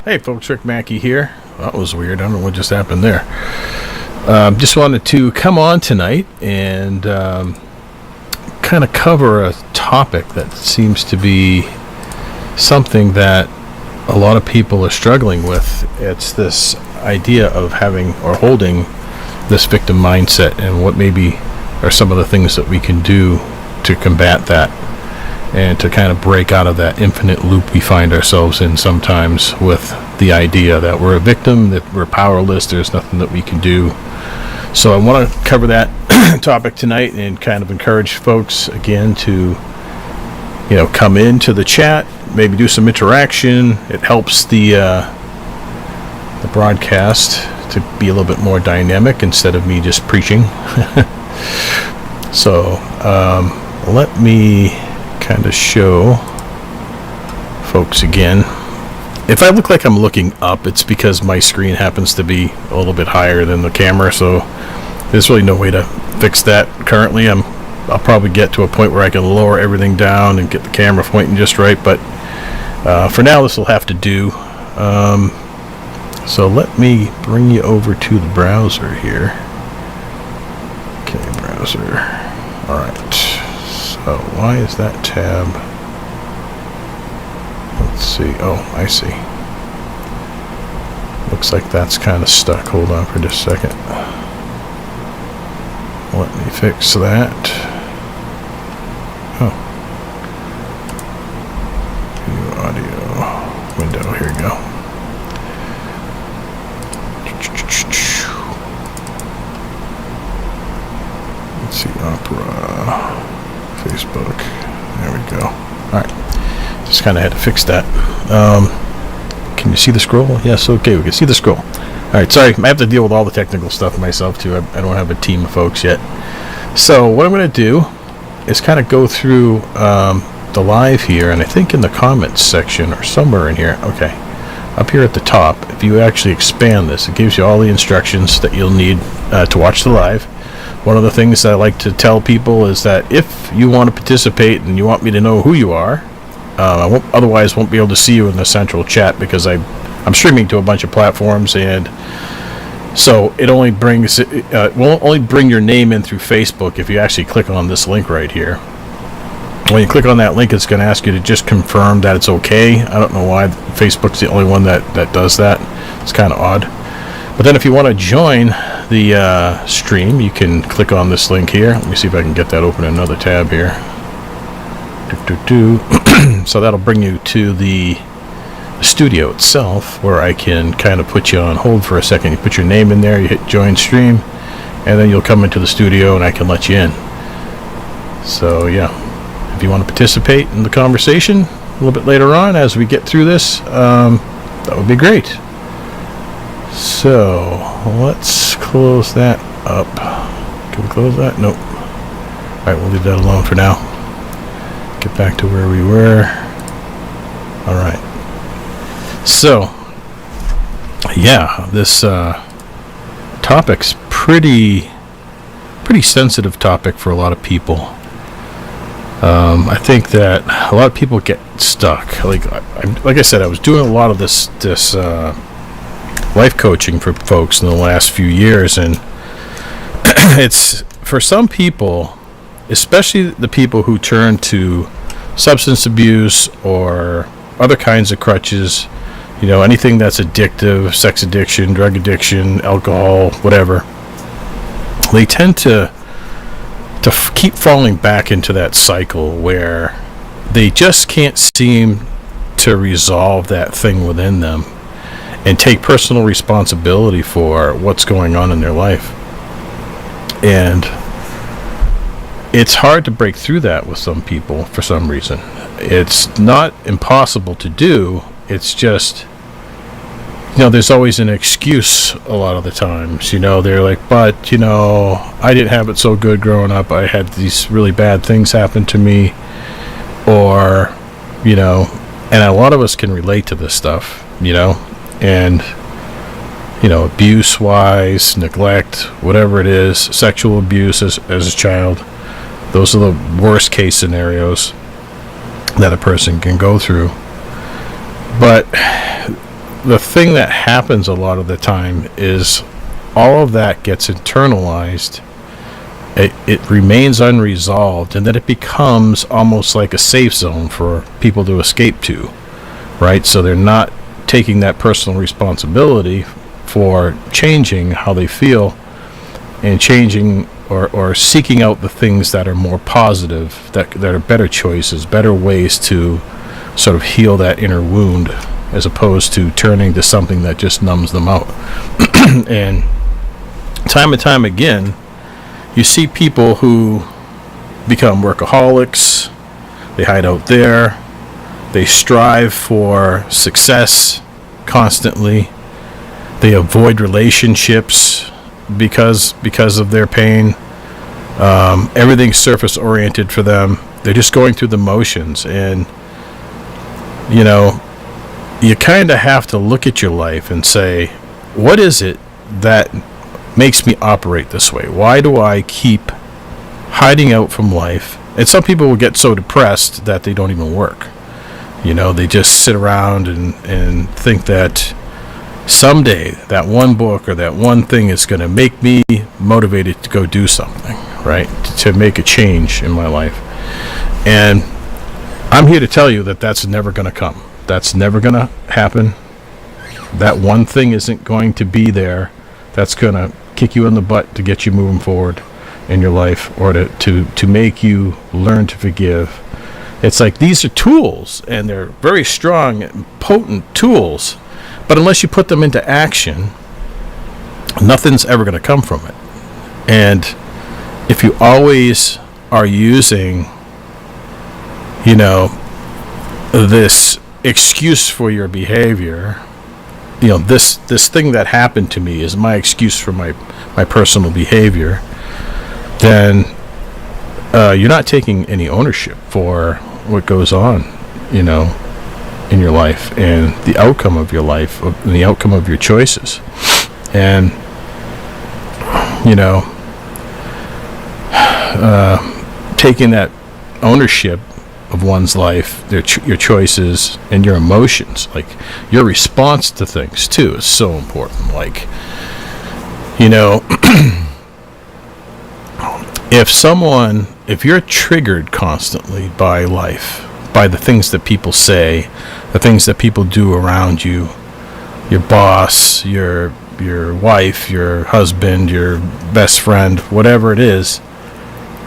Hey folks, Rick Maki here. That was weird. I don't know what just happened there. Just wanted to come on tonight and kind of cover a topic that seems to be something that a lot of people are struggling with. It's this idea of having or holding this victim mindset, and what maybe are some of the things that we can do to combat that and to kind of break out of that infinite loop we find ourselves in sometimes, with the idea that we're a victim, that we're powerless, there's nothing that we can do. So I want to cover that topic tonight and kind of encourage folks again to, come into the chat, maybe do some interaction. It helps the broadcast to be a little bit more dynamic instead of me just preaching. So let me kind of show folks again. If I look like I'm looking up, it's because my screen happens to be a little bit higher than the camera, so there's really no way to fix that currently. I'll probably get to a point where I can lower everything down and get the camera pointing just right, but for now this will have to do. So let me bring you over to the browser here. Okay, browser. Alright, so why is that tab? Let's see. Oh, I see. Looks like that's kind of stuck. Hold on for just a second. Let me fix that. Oh. View audio window. Here we go. Let's see. Opera. Facebook. There we go. Alright. Just kind of had to fix that. Can you see the scroll? Yes, okay, we can see the scroll. Alright, sorry, I have to deal with all the technical stuff myself too. I don't have a team of folks yet. So what I'm going to do is kind of go through the live here, and I think in the comments section or somewhere in here, okay, up here at the top, if you actually expand this, it gives you all the instructions that you'll need to watch the live. One of the things that I like to tell people is that if you want to participate and you want me to know who you are, I won't be able to see you in the central chat because I'm streaming to a bunch of platforms, and so it only brings will only bring your name in through Facebook if you actually click on this link right here. When you click on that link, it's going to ask you to just confirm that it's okay. I don't know why Facebook's the only one that does that. It's kind of odd. But then if you want to join the stream, you can click on this link here. Let me see if I can get that open in another tab here. So that'll bring you to the studio itself, where I can kind of put you on hold for a second. You put your name in there, you hit join stream, and then you'll come into the studio and I can let you in. So yeah, if you want to participate in the conversation a little bit later on as we get through this, that would be great. So let's close that up. Can we close that? Nope. Alright, we'll leave that alone for now. Get back to where we were. Alright. So, yeah, this topic's pretty sensitive topic for a lot of people. I think that a lot of people get stuck. Like I said, I was doing a lot of this life coaching for folks in the last few years, and it's for some people, especially the people who turn to substance abuse or other kinds of crutches, anything that's addictive, sex addiction, drug addiction, alcohol, whatever, they tend to keep falling back into that cycle where they just can't seem to resolve that thing within them and take personal responsibility for what's going on in their life. And it's hard to break through that with some people for some reason. It's not impossible to do. It's just, there's always an excuse a lot of the times. They're like, but, I didn't have it so good growing up. I had these really bad things happen to me. Or, and a lot of us can relate to this stuff, and, abuse-wise, neglect, whatever it is, sexual abuse as a child. Those are the worst case scenarios that a person can go through. But the thing that happens a lot of the time is all of that gets internalized. It remains unresolved, and then it becomes almost like a safe zone for people to escape to, right? So they're not taking that personal responsibility for changing how they feel and changing or seeking out the things that are more positive, that are better choices, better ways to sort of heal that inner wound, as opposed to turning to something that just numbs them out. And time again, you see people who become workaholics. They hide out there. They strive for success constantly. They avoid relationships because of their pain. Everything's surface oriented for them. They're just going through the motions. And, you know, you kind of have to look at your life and say, what is it that makes me operate this way? Why do I keep hiding out from life? And some people will get so depressed that they don't even work. You know, they just sit around and think that someday that one book or that one thing is going to make me motivated to go do something, right? To make a change in my life. And I'm here to tell you that that's never going to come. That's never going to happen. That one thing isn't going to be there that's going to kick you in the butt to get you moving forward in your life, or to make you learn to forgive. It's like these are tools, and they're very strong and potent tools, but unless you put them into action, nothing's ever going to come from it. And if you always are using, you know, this excuse for your behavior, you know, this thing that happened to me is my excuse for my personal behavior, then you're not taking any ownership for what goes on, you know, in your life and the outcome of your life and the outcome of your choices. And, you know, taking that ownership of one's life, your choices, and your emotions, like your response to things too, is so important. Like, you know, if you're triggered constantly by life, by the things that people say, the things that people do around you, your boss, your wife, your husband, your best friend, whatever it is,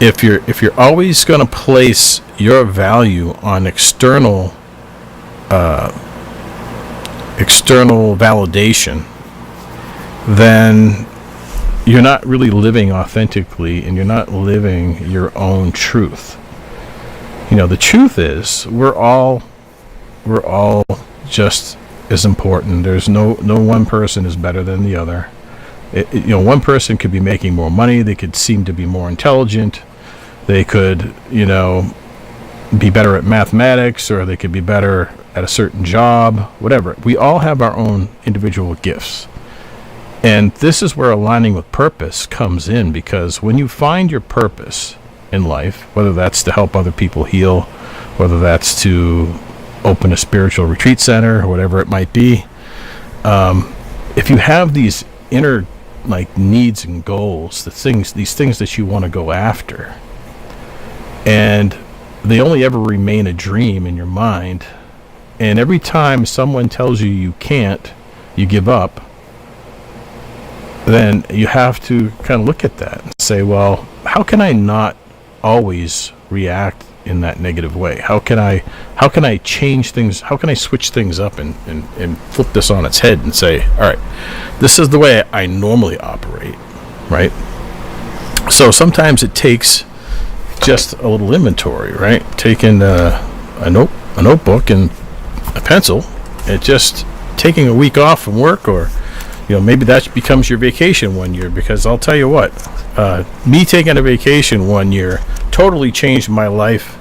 if you're always going to place your value on external validation, then you're not really living authentically, and you're not living your own truth. You know, the truth is we're all just as important. There's no one person is better than the other. You know, one person could be making more money, they could seem to be more intelligent, they could, you know, be better at mathematics, or they could be better at a certain job, whatever. We all have our own individual gifts. And this is where aligning with purpose comes in, because when you find your purpose in life, whether that's to help other people heal, whether that's to open a spiritual retreat center, or whatever it might be, if you have these inner like needs and goals, these things that you want to go after, and they only ever remain a dream in your mind, and every time someone tells you you can't, you give up, then you have to kind of look at that and say, well, how can I not always react in that negative way? How can I change things? How can I switch things up and flip this on its head and say, all right, this is the way I normally operate, right? So sometimes it takes just a little inventory, right? Taking a notebook and a pencil, and just taking a week off from work, or, you know, maybe that becomes your vacation one year. Because I'll tell you what, me taking a vacation one year totally changed my life,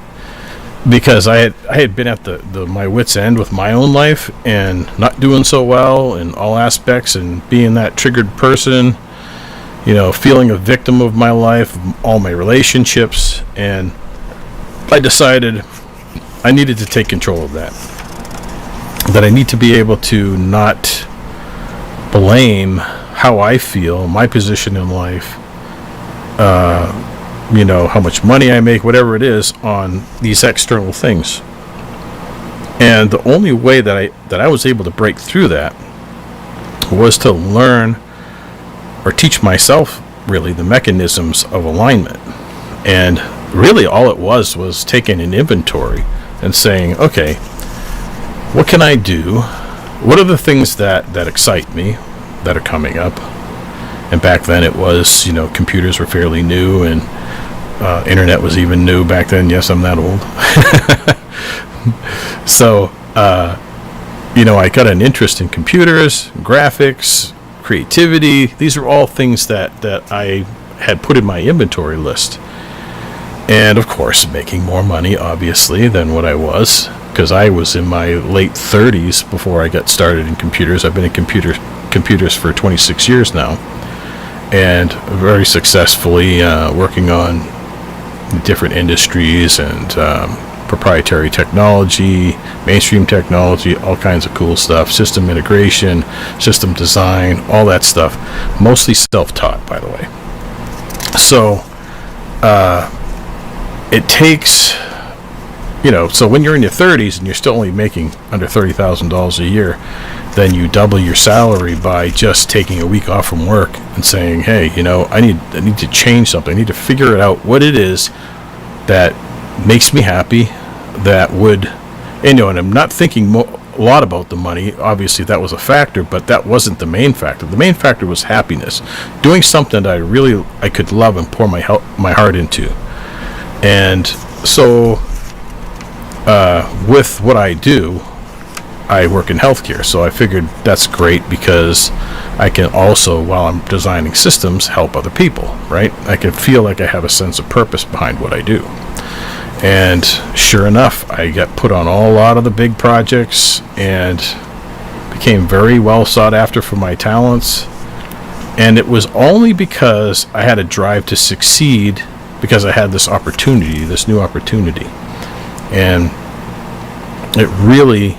because I had been at my wit's end with my own life and not doing so well in all aspects, and being that triggered person, you know, feeling a victim of my life, all my relationships, and I decided I needed to take control of that. that I need to be able to not blame how I feel, my position in life, how much money I make, whatever it is, on these external things. And the only way that I was able to break through that was to learn or teach myself really the mechanisms of alignment. And really all it was taking an inventory and saying, okay, what can I do? What are the things that excite me that are coming up? And back then it was, computers were fairly new, and internet was even new back then. Yes, I'm that old. So, I got an interest in computers, graphics, creativity. These are all things that I had put in my inventory list. And of course, making more money, obviously, than what I was, because I was in my late 30s before I got started in computers. I've been in computers for 26 years now, and very successfully working on different industries and proprietary technology, mainstream technology, all kinds of cool stuff, system integration, system design, all that stuff. Mostly self-taught, by the way. So it takes, so when you're in your 30s and you're still only making under $30,000 a year, then you double your salary by just taking a week off from work and saying, hey, I need to change something. I need to figure it out what it is that makes me happy, that would, and I'm not thinking a lot about the money. Obviously that was a factor, but that wasn't the main factor. The main factor was happiness, doing something that I could love and pour my heart into. And so with what I do, I work in healthcare, so I figured that's great because I can also, while I'm designing systems, help other people, right? I can feel like I have a sense of purpose behind what I do. And sure enough, I got put on a lot of the big projects and became very well sought after for my talents. And it was only because I had a drive to succeed, because I had this opportunity, this new opportunity. And it really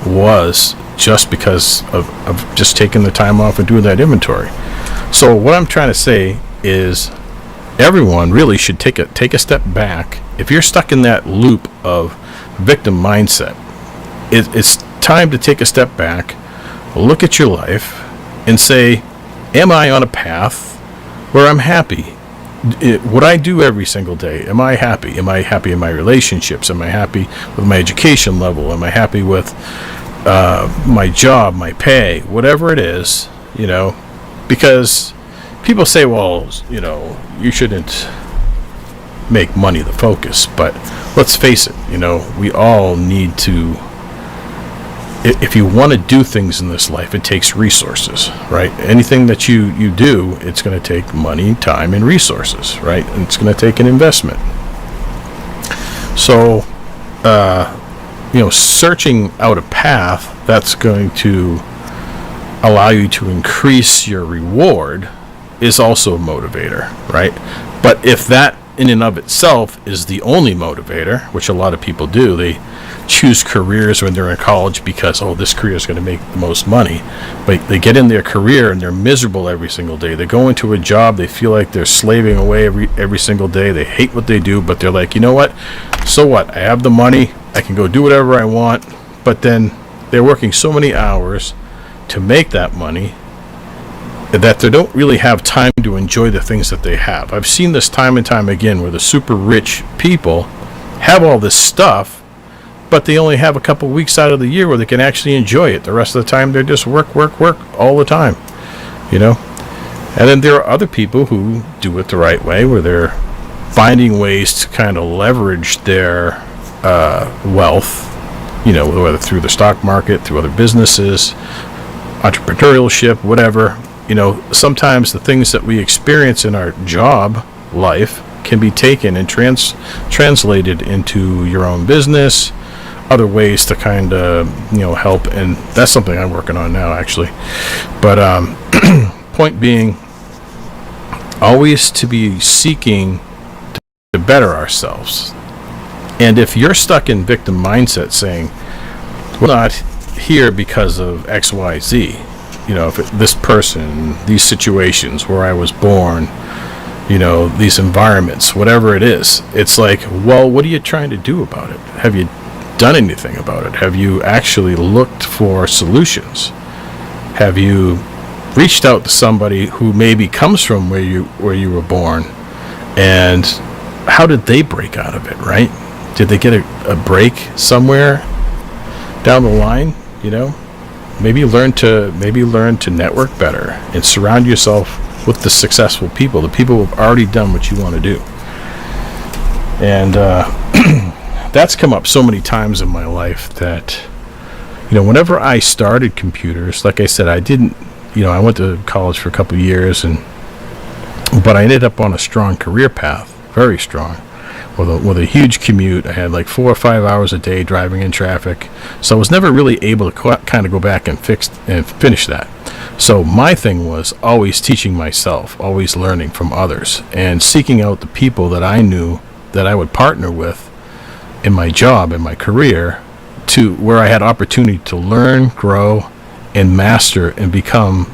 was just because of just taking the time off and doing that inventory. So what I'm trying to say is everyone really should take a step back. If you're stuck in that loop of victim mindset, it's time to take a step back, look at your life, and say, am I on a path where I'm happy? What I do every single day, am I happy? Am I happy in my relationships? Am I happy with my education level? Am I happy with my job, my pay, whatever it is, because people say, well, you shouldn't make money the focus, but let's face it, we all need to, if you want to do things in this life, it takes resources, right? Anything that you do, it's going to take money, time, and resources, right? And it's going to take an investment. So, searching out a path that's going to allow you to increase your reward is also a motivator, right? But if that in and of itself is the only motivator, which a lot of people do, they choose careers when they're in college because, this career is going to make the most money. But they get in their career and they're miserable every single day. They go into a job, they feel like they're slaving away every single day. They hate what they do, but they're like, you know what? So what? I have the money. I can go do whatever I want. But then they're working so many hours to make that money that they don't really have time to enjoy the things that they have. I've seen this time and time again where the super rich people have all this stuff, but they only have a couple weeks out of the year where they can actually enjoy it. The rest of the time, they're just work all the time, And then there are other people who do it the right way, where they're finding ways to kind of leverage their wealth, whether through the stock market, through other businesses, entrepreneurship, whatever. Sometimes the things that we experience in our job life can be taken and translated into your own business, other ways to kind of, help. And that's something I'm working on now, actually. But point being, always to be seeking to better ourselves. And if you're stuck in victim mindset saying, well, not here because of XYZ. If this person, these situations where I was born, these environments, whatever it is, it's like, well, what are you trying to do about it? Have you done anything about it? Have you actually looked for solutions? Have you reached out to somebody who maybe comes from where you were born, and how did they break out of it, right? Did they get a break somewhere down the line? Maybe learn to network better and surround yourself with the successful people, the people who have already done what you want to do. And that's come up so many times in my life that, whenever I started computers, like I said, I didn't, I went to college for a couple of years, but I ended up on a strong career path, very strong, with a huge commute. I had like 4 or 5 hours a day driving in traffic, so I was never really able to kind of go back and finish that. So my thing was always teaching myself, always learning from others, and seeking out the people that I knew that I would partner with in my job, in my career, to where I had opportunity to learn, grow, and master and become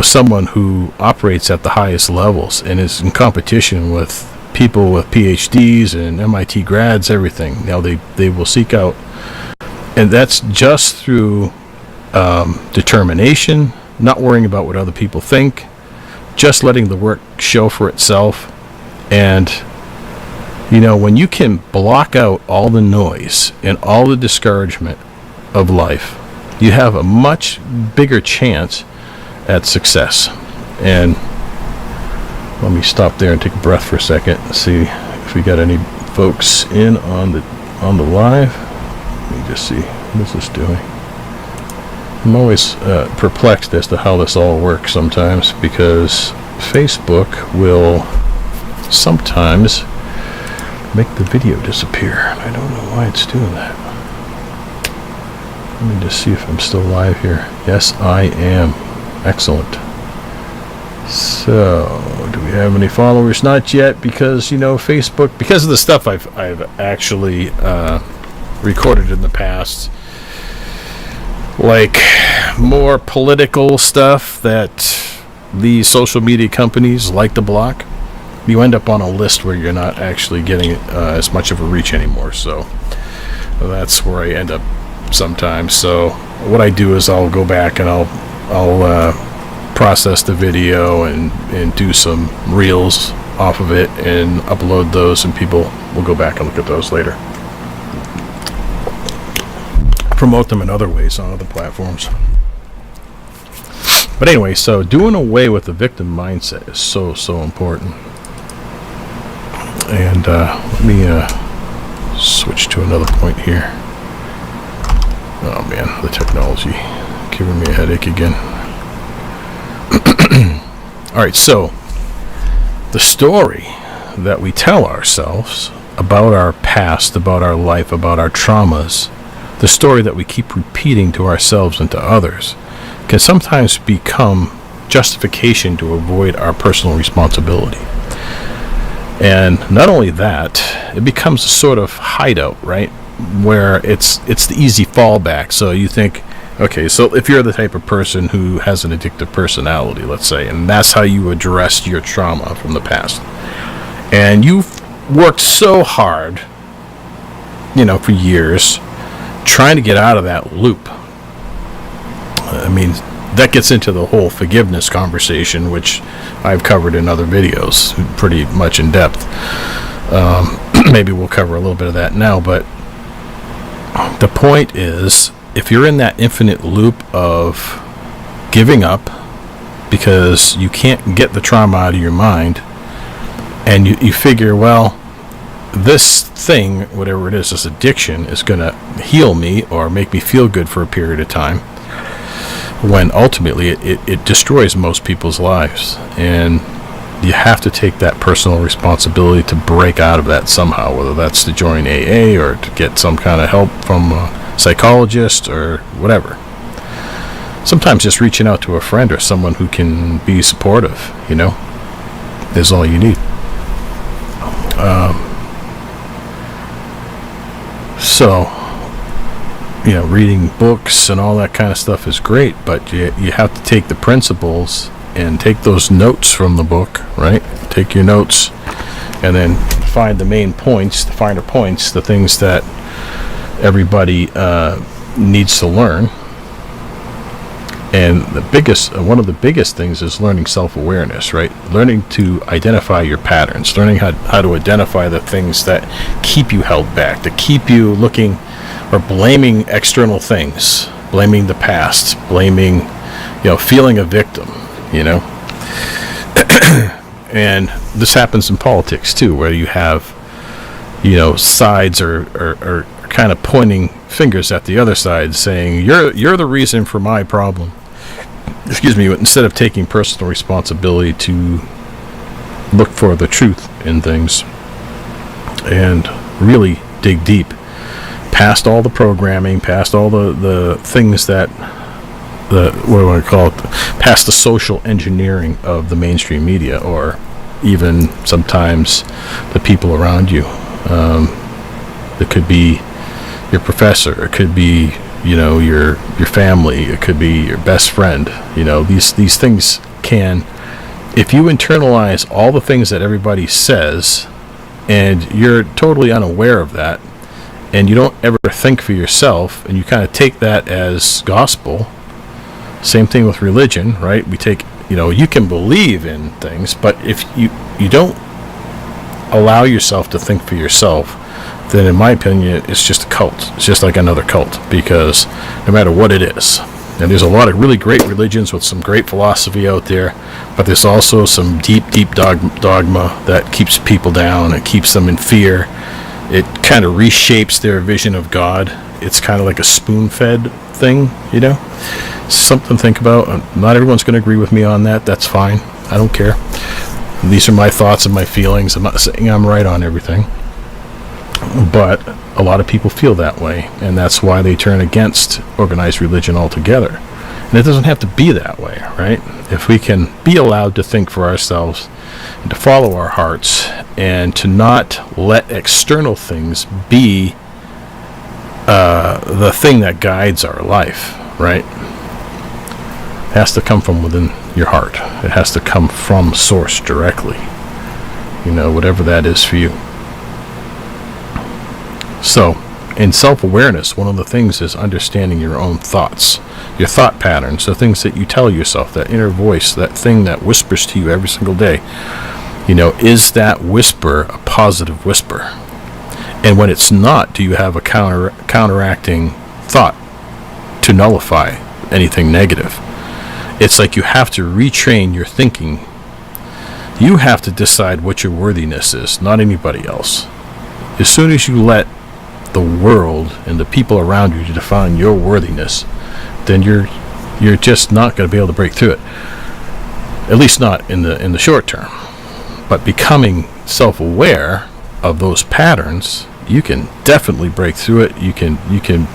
someone who operates at the highest levels and is in competition with people with PhDs and MIT grads, everything. Now they will seek out, and that's just through determination, not worrying about what other people think, just letting the work show for itself. And when you can block out all the noise and all the discouragement of life, you have a much bigger chance at success. And let me stop there and take a breath for a second and see if we got any folks in on the live. Let me just see, what is this doing? I'm always perplexed as to how this all works sometimes, because Facebook will sometimes make the video disappear. I don't know why it's doing that. Let me just see if I'm still live here. Yes, I am. Excellent. So, do we have any followers? Not yet, because Facebook, because of the stuff I've actually recorded in the past, like more political stuff that these social media companies like to block, you end up on a list where you're not actually getting as much of a reach anymore. So that's where I end up sometimes. So what I do is I'll go back and I'll process the video and do some reels off of it and upload those, and people will go back and look at those later. Promote them in other ways on other platforms. But anyway, so doing away with the victim mindset is so important. And let me switch to another point here. Oh man, the technology giving me a headache again. Alright, so the story that we tell ourselves about our past, about our life, about our traumas, the story that we keep repeating to ourselves and to others, can sometimes become justification to avoid our personal responsibility. And not only that, it becomes a sort of hideout, right? Where it's the easy fallback. So you think, okay, so if you're the type of person who has an addictive personality, let's say, and that's how you address your trauma from the past, and you've worked so hard, for years, trying to get out of that loop. I mean, that gets into the whole forgiveness conversation, which I've covered in other videos pretty much in depth. Maybe we'll cover a little bit of that now, but the point is, if you're in that infinite loop of giving up because you can't get the trauma out of your mind, and you figure, well, this thing, whatever it is, this addiction, is going to heal me or make me feel good for a period of time, when ultimately it destroys most people's lives. And you have to take that personal responsibility to break out of that somehow, whether that's to join AA or to get some kind of help from a psychologist or whatever. Sometimes just reaching out to a friend or someone who can be supportive, is all you need. So reading books and all that kind of stuff is great, but you have to take the principles and take those notes from the book, right? Take your notes and then find the main points, the finer points, the things that everybody needs to learn. And one of the biggest things is learning self-awareness, right? Learning to identify your patterns, learning how to identify the things that keep you held back, that keep you looking or blaming external things, blaming the past, blaming, feeling a victim, And this happens in politics too, where you have, sides are kind of pointing fingers at the other side, saying you're the reason for my problem. Excuse me. Instead of taking personal responsibility to look for the truth in things and really dig deep past all the programming, past all the things that what do I call it? Past the social engineering of the mainstream media, or even sometimes the people around you. It could be your professor, it could be your family, it could be your best friend. These things can, if you internalize all the things that everybody says and you're totally unaware of that, and you don't ever think for yourself, and you kind of take that as gospel. Same thing with religion, right? We take, you can believe in things, but if you don't allow yourself to think for yourself, then in my opinion, it's just a cult. It's just like another cult, because no matter what it is, and there's a lot of really great religions with some great philosophy out there, but there's also some deep dogma that keeps people down and keeps them in fear. It kind of reshapes their vision of God. It's kind of like a spoon-fed thing, Something to think about. Not everyone's going to agree with me on that. That's fine. I don't care. These are my thoughts and my feelings. I'm not saying I'm right on everything. But a lot of people feel that way, and that's why they turn against organized religion altogether. And it doesn't have to be that way, right? If we can be allowed to think for ourselves and to follow our hearts and to not let external things be the thing that guides our life, right? It has to come from within your heart. It has to come from source directly, whatever that is for you. So, in self-awareness, one of the things is understanding your own thoughts, your thought patterns, the things that you tell yourself, that inner voice, that thing that whispers to you every single day. Is that whisper a positive whisper? And when it's not, do you have a counteracting thought to nullify anything negative? It's like you have to retrain your thinking. You have to decide what your worthiness is, not anybody else. As soon as you let the world and the people around you to define your worthiness, then you're just not going to be able to break through it. At least not in the short term. But becoming self-aware of those patterns, you can definitely break through it. You can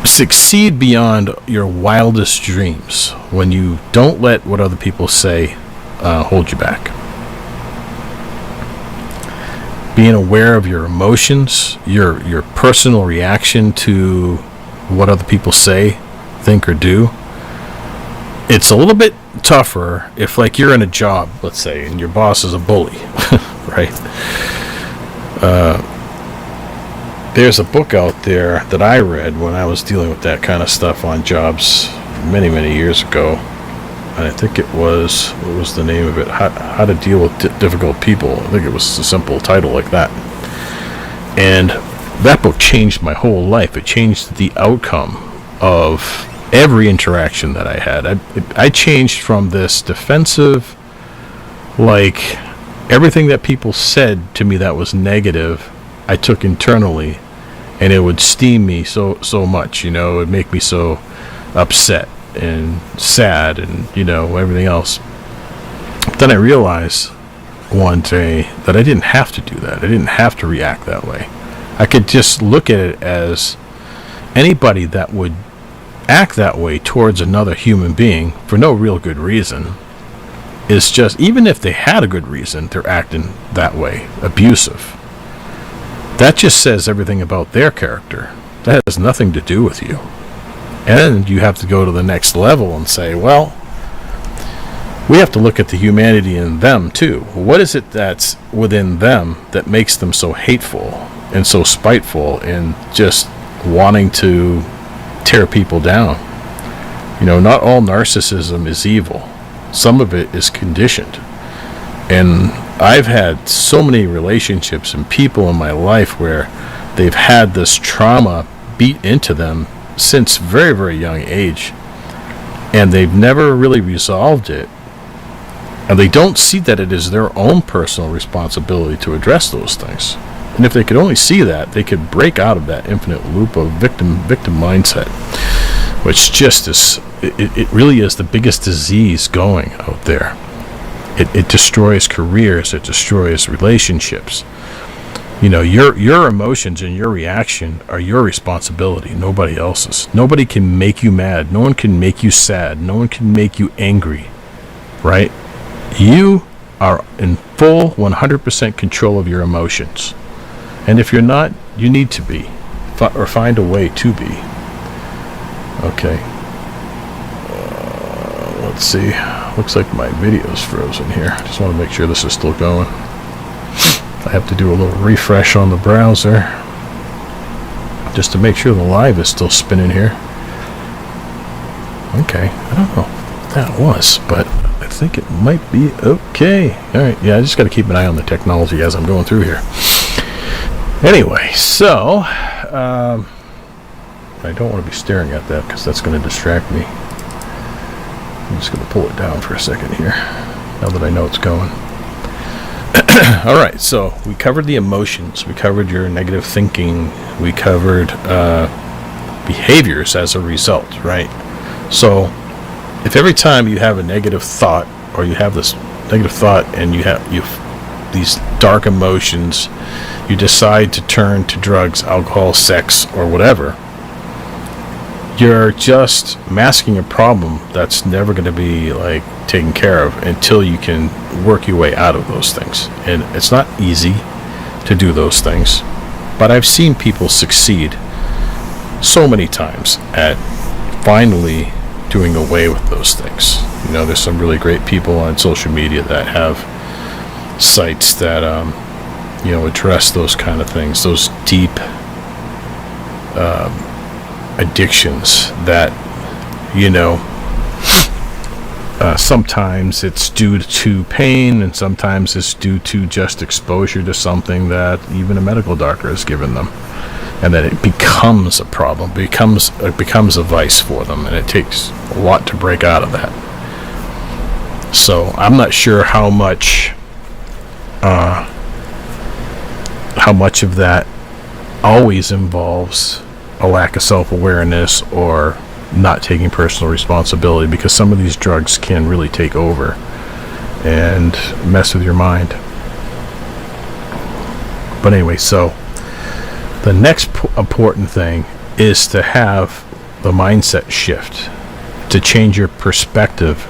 succeed beyond your wildest dreams when you don't let what other people say hold you back. Being aware of your emotions, your personal reaction to what other people say, think, or do. It's a little bit tougher if, like, you're in a job, let's say, and your boss is a bully, right? There's a book out there that I read when I was dealing with that kind of stuff on jobs many, many years ago. And I think it was, what was the name of it? How to Deal with Difficult People. I think it was a simple title like that. And that book changed my whole life. It changed the outcome of every interaction that I had. I changed from this defensive, like, everything that people said to me that was negative, I took internally, and it would steam me so much, it would make me so upset and sad and, everything else. But then I realized one day that I didn't have to do that. I didn't have to react that way. I could just look at it as anybody that would act that way towards another human being for no real good reason is just, even if they had a good reason, they're acting that way, abusive. That just says everything about their character. That has nothing to do with you. And you have to go to the next level and say, well, we have to look at the humanity in them too. What is it that's within them that makes them so hateful and so spiteful and just wanting to tear people down? Not all narcissism is evil. Some of it is conditioned. And I've had so many relationships and people in my life where they've had this trauma beat into them since very, very young age. And they've never really resolved it. And they don't see that it is their own personal responsibility to address those things. And if they could only see that, they could break out of that infinite loop of victim mindset, which just is, it really is the biggest disease going out there. It destroys careers, it destroys relationships. Your emotions and your reaction are your responsibility, nobody else's. Nobody can make you mad. No one can make you sad. No one can make you angry, right? You are in full 100% control of your emotions. And if you're not, you need to be, or find a way to be. Okay. Let's see. Looks like my video's frozen here. Just want to make sure this is still going. I have to do a little refresh on the browser just to make sure the live is still spinning here. Okay. I don't know what that was, but I think it might be okay. All right. Yeah, I just got to keep an eye on the technology as I'm going through here. Anyway, so I don't want to be staring at that because that's going to distract me. I'm just going to pull it down for a second here now that I know it's going. All right, so we covered the emotions. We covered your negative thinking. We covered behaviors as a result, right? So if every time you have a negative thought, or you have this negative thought and you have these dark emotions, you decide to turn to drugs, alcohol, sex, or whatever, you're just masking a problem that's never going to be taken care of until you can work your way out of those things. And it's not easy to do those things, but I've seen people succeed so many times at finally doing away with those things. There's some really great people on social media that have sites that address those kind of things, those deep addictions that sometimes it's due to pain and sometimes it's due to just exposure to something that even a medical doctor has given them, and that it becomes a problem, becomes a vice for them, and it takes a lot to break out of that. So I'm not sure how much of that always involves a lack of self-awareness or not taking personal responsibility, because some of these drugs can really take over and mess with your mind. But anyway, so the next important thing is to have the mindset shift, to change your perspective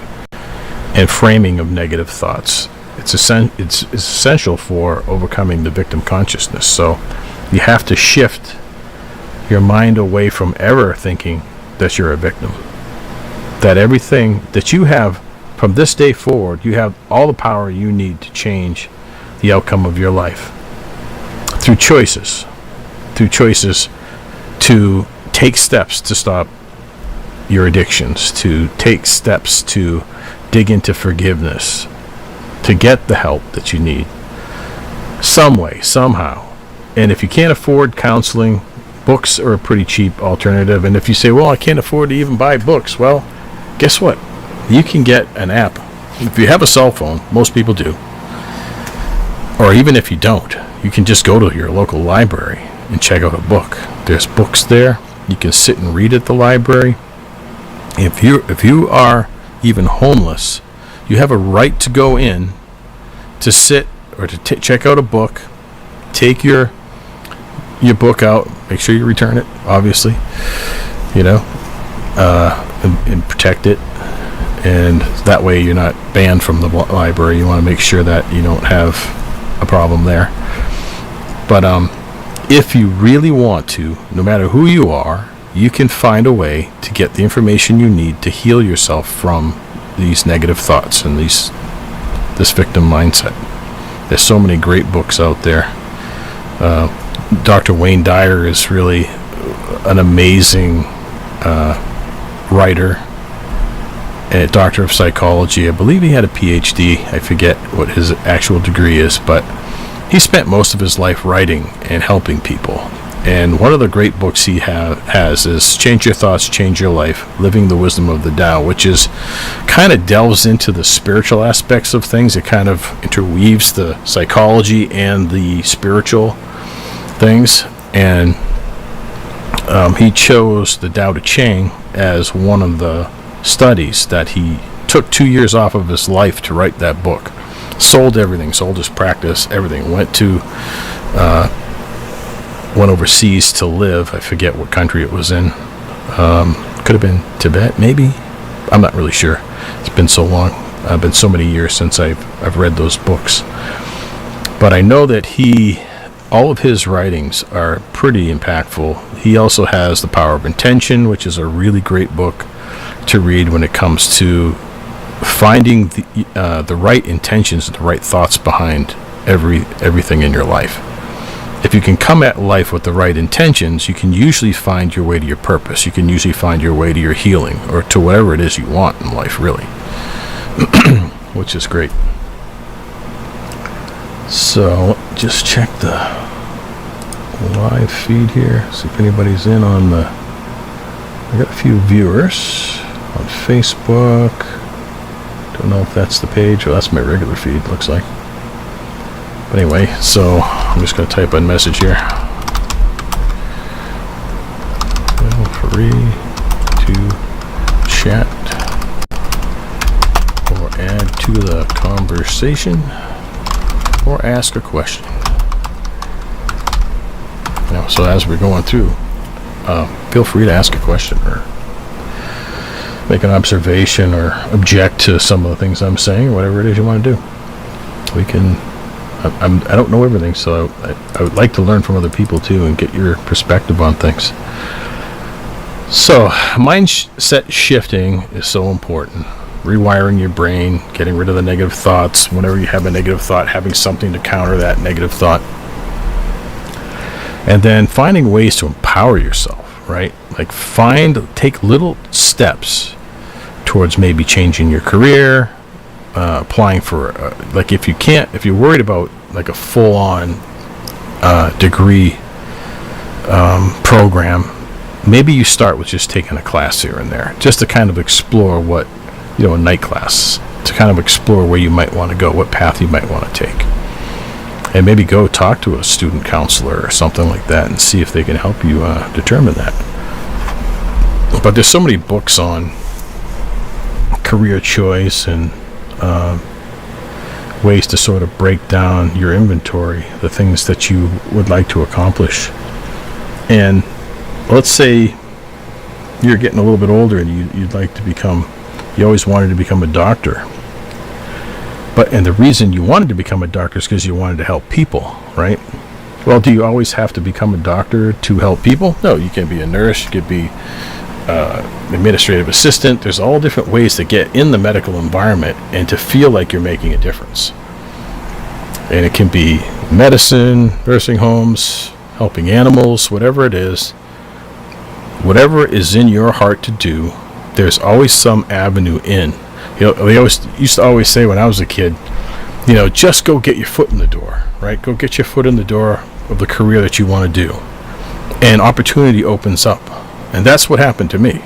and framing of negative thoughts. It's essential for overcoming the victim consciousness. So you have to shift your mind away from ever thinking that you're a victim. That everything that you have from this day forward, you have all the power you need to change the outcome of your life through choices to take steps to stop your addictions, to take steps to dig into forgiveness, to get the help that you need some way, somehow. And if you can't afford counseling, books are a pretty cheap alternative. And if you say, well, I can't afford to even buy books, well, guess what? You can get an app. If you have a cell phone, most people do, or even if you don't, you can just go to your local library and check out a book. There's books there. You can sit and read at the library. If you are even homeless, you have a right to go in to sit or to check out a book. Take your book out. Make sure you return it, obviously, and protect it. And that way you're not banned from the library. You want to make sure that you don't have a problem there. But if you really want to, no matter who you are, you can find a way to get the information you need to heal yourself from these negative thoughts and this victim mindset. There's so many great books out there. Dr. Wayne Dyer is really an amazing writer, a doctor of psychology. I believe he had a PhD. I forget what his actual degree is, but he spent most of his life writing and helping people. And one of the great books he has is Change Your Thoughts, Change Your Life, Living the Wisdom of the Tao, which is kind of delves into the spiritual aspects of things. It kind of interweaves the psychology and the spiritual things. And he chose the Tao Te Ching as one of the studies that he took 2 years off of his life to write that book. Sold everything, sold his practice, everything. Went overseas to live. I forget what country it was in. Could have been Tibet, maybe. I'm not really sure. It's been so long. Been so many years since I've read those books. But I know that all of his writings are pretty impactful. He also has The Power of Intention, which is a really great book to read when it comes to finding the right intentions and the right thoughts behind everything in your life. If you can come at life with the right intentions, you can usually find your way to your purpose. You can usually find your way to your healing, or to whatever it is you want in life, really. Which is great. So, just check the live feed here. See if anybody's in on the... I got a few viewers on Facebook. Don't know if that's the page. Well, that's my regular feed, looks like. But anyway, so I'm just going to type a message here. Feel free to chat or add to the conversation or ask a question. Now, so as we're going through, feel free to ask a question or make an observation or object to some of the things I'm saying, or whatever it is you want to do. We can... I don't know everything, so I would like to learn from other people too and get your perspective on things. So, mindset shifting is so important. Rewiring your brain, getting rid of the negative thoughts. Whenever you have a negative thought, having something to counter that negative thought. And then finding ways to empower yourself, right? Like take little steps towards maybe changing your career, applying for like if you're worried about like a full-on degree program, maybe you start with just taking a class here and there, just to kind of explore what, a night class, to kind of explore where you might want to go, what path you might want to take, and maybe go talk to a student counselor or something like that and see if they can help you determine that. But there's so many books on career choice and ways to sort of break down your inventory, the things that you would like to accomplish. And let's say you're getting a little bit older and you always wanted to become a doctor. And the reason you wanted to become a doctor is because you wanted to help people, right? Well, do you always have to become a doctor to help people? No, you can be a nurse, you could be administrative assistant. There's all different ways to get in the medical environment and to feel like you're making a difference. And it can be medicine, nursing homes, helping animals, whatever it is. Whatever is in your heart to do, there's always some avenue in. They used to always say when I was a kid, just go get your foot in the door, right? Go get your foot in the door of the career that you want to do. And opportunity opens up. And that's what happened to me.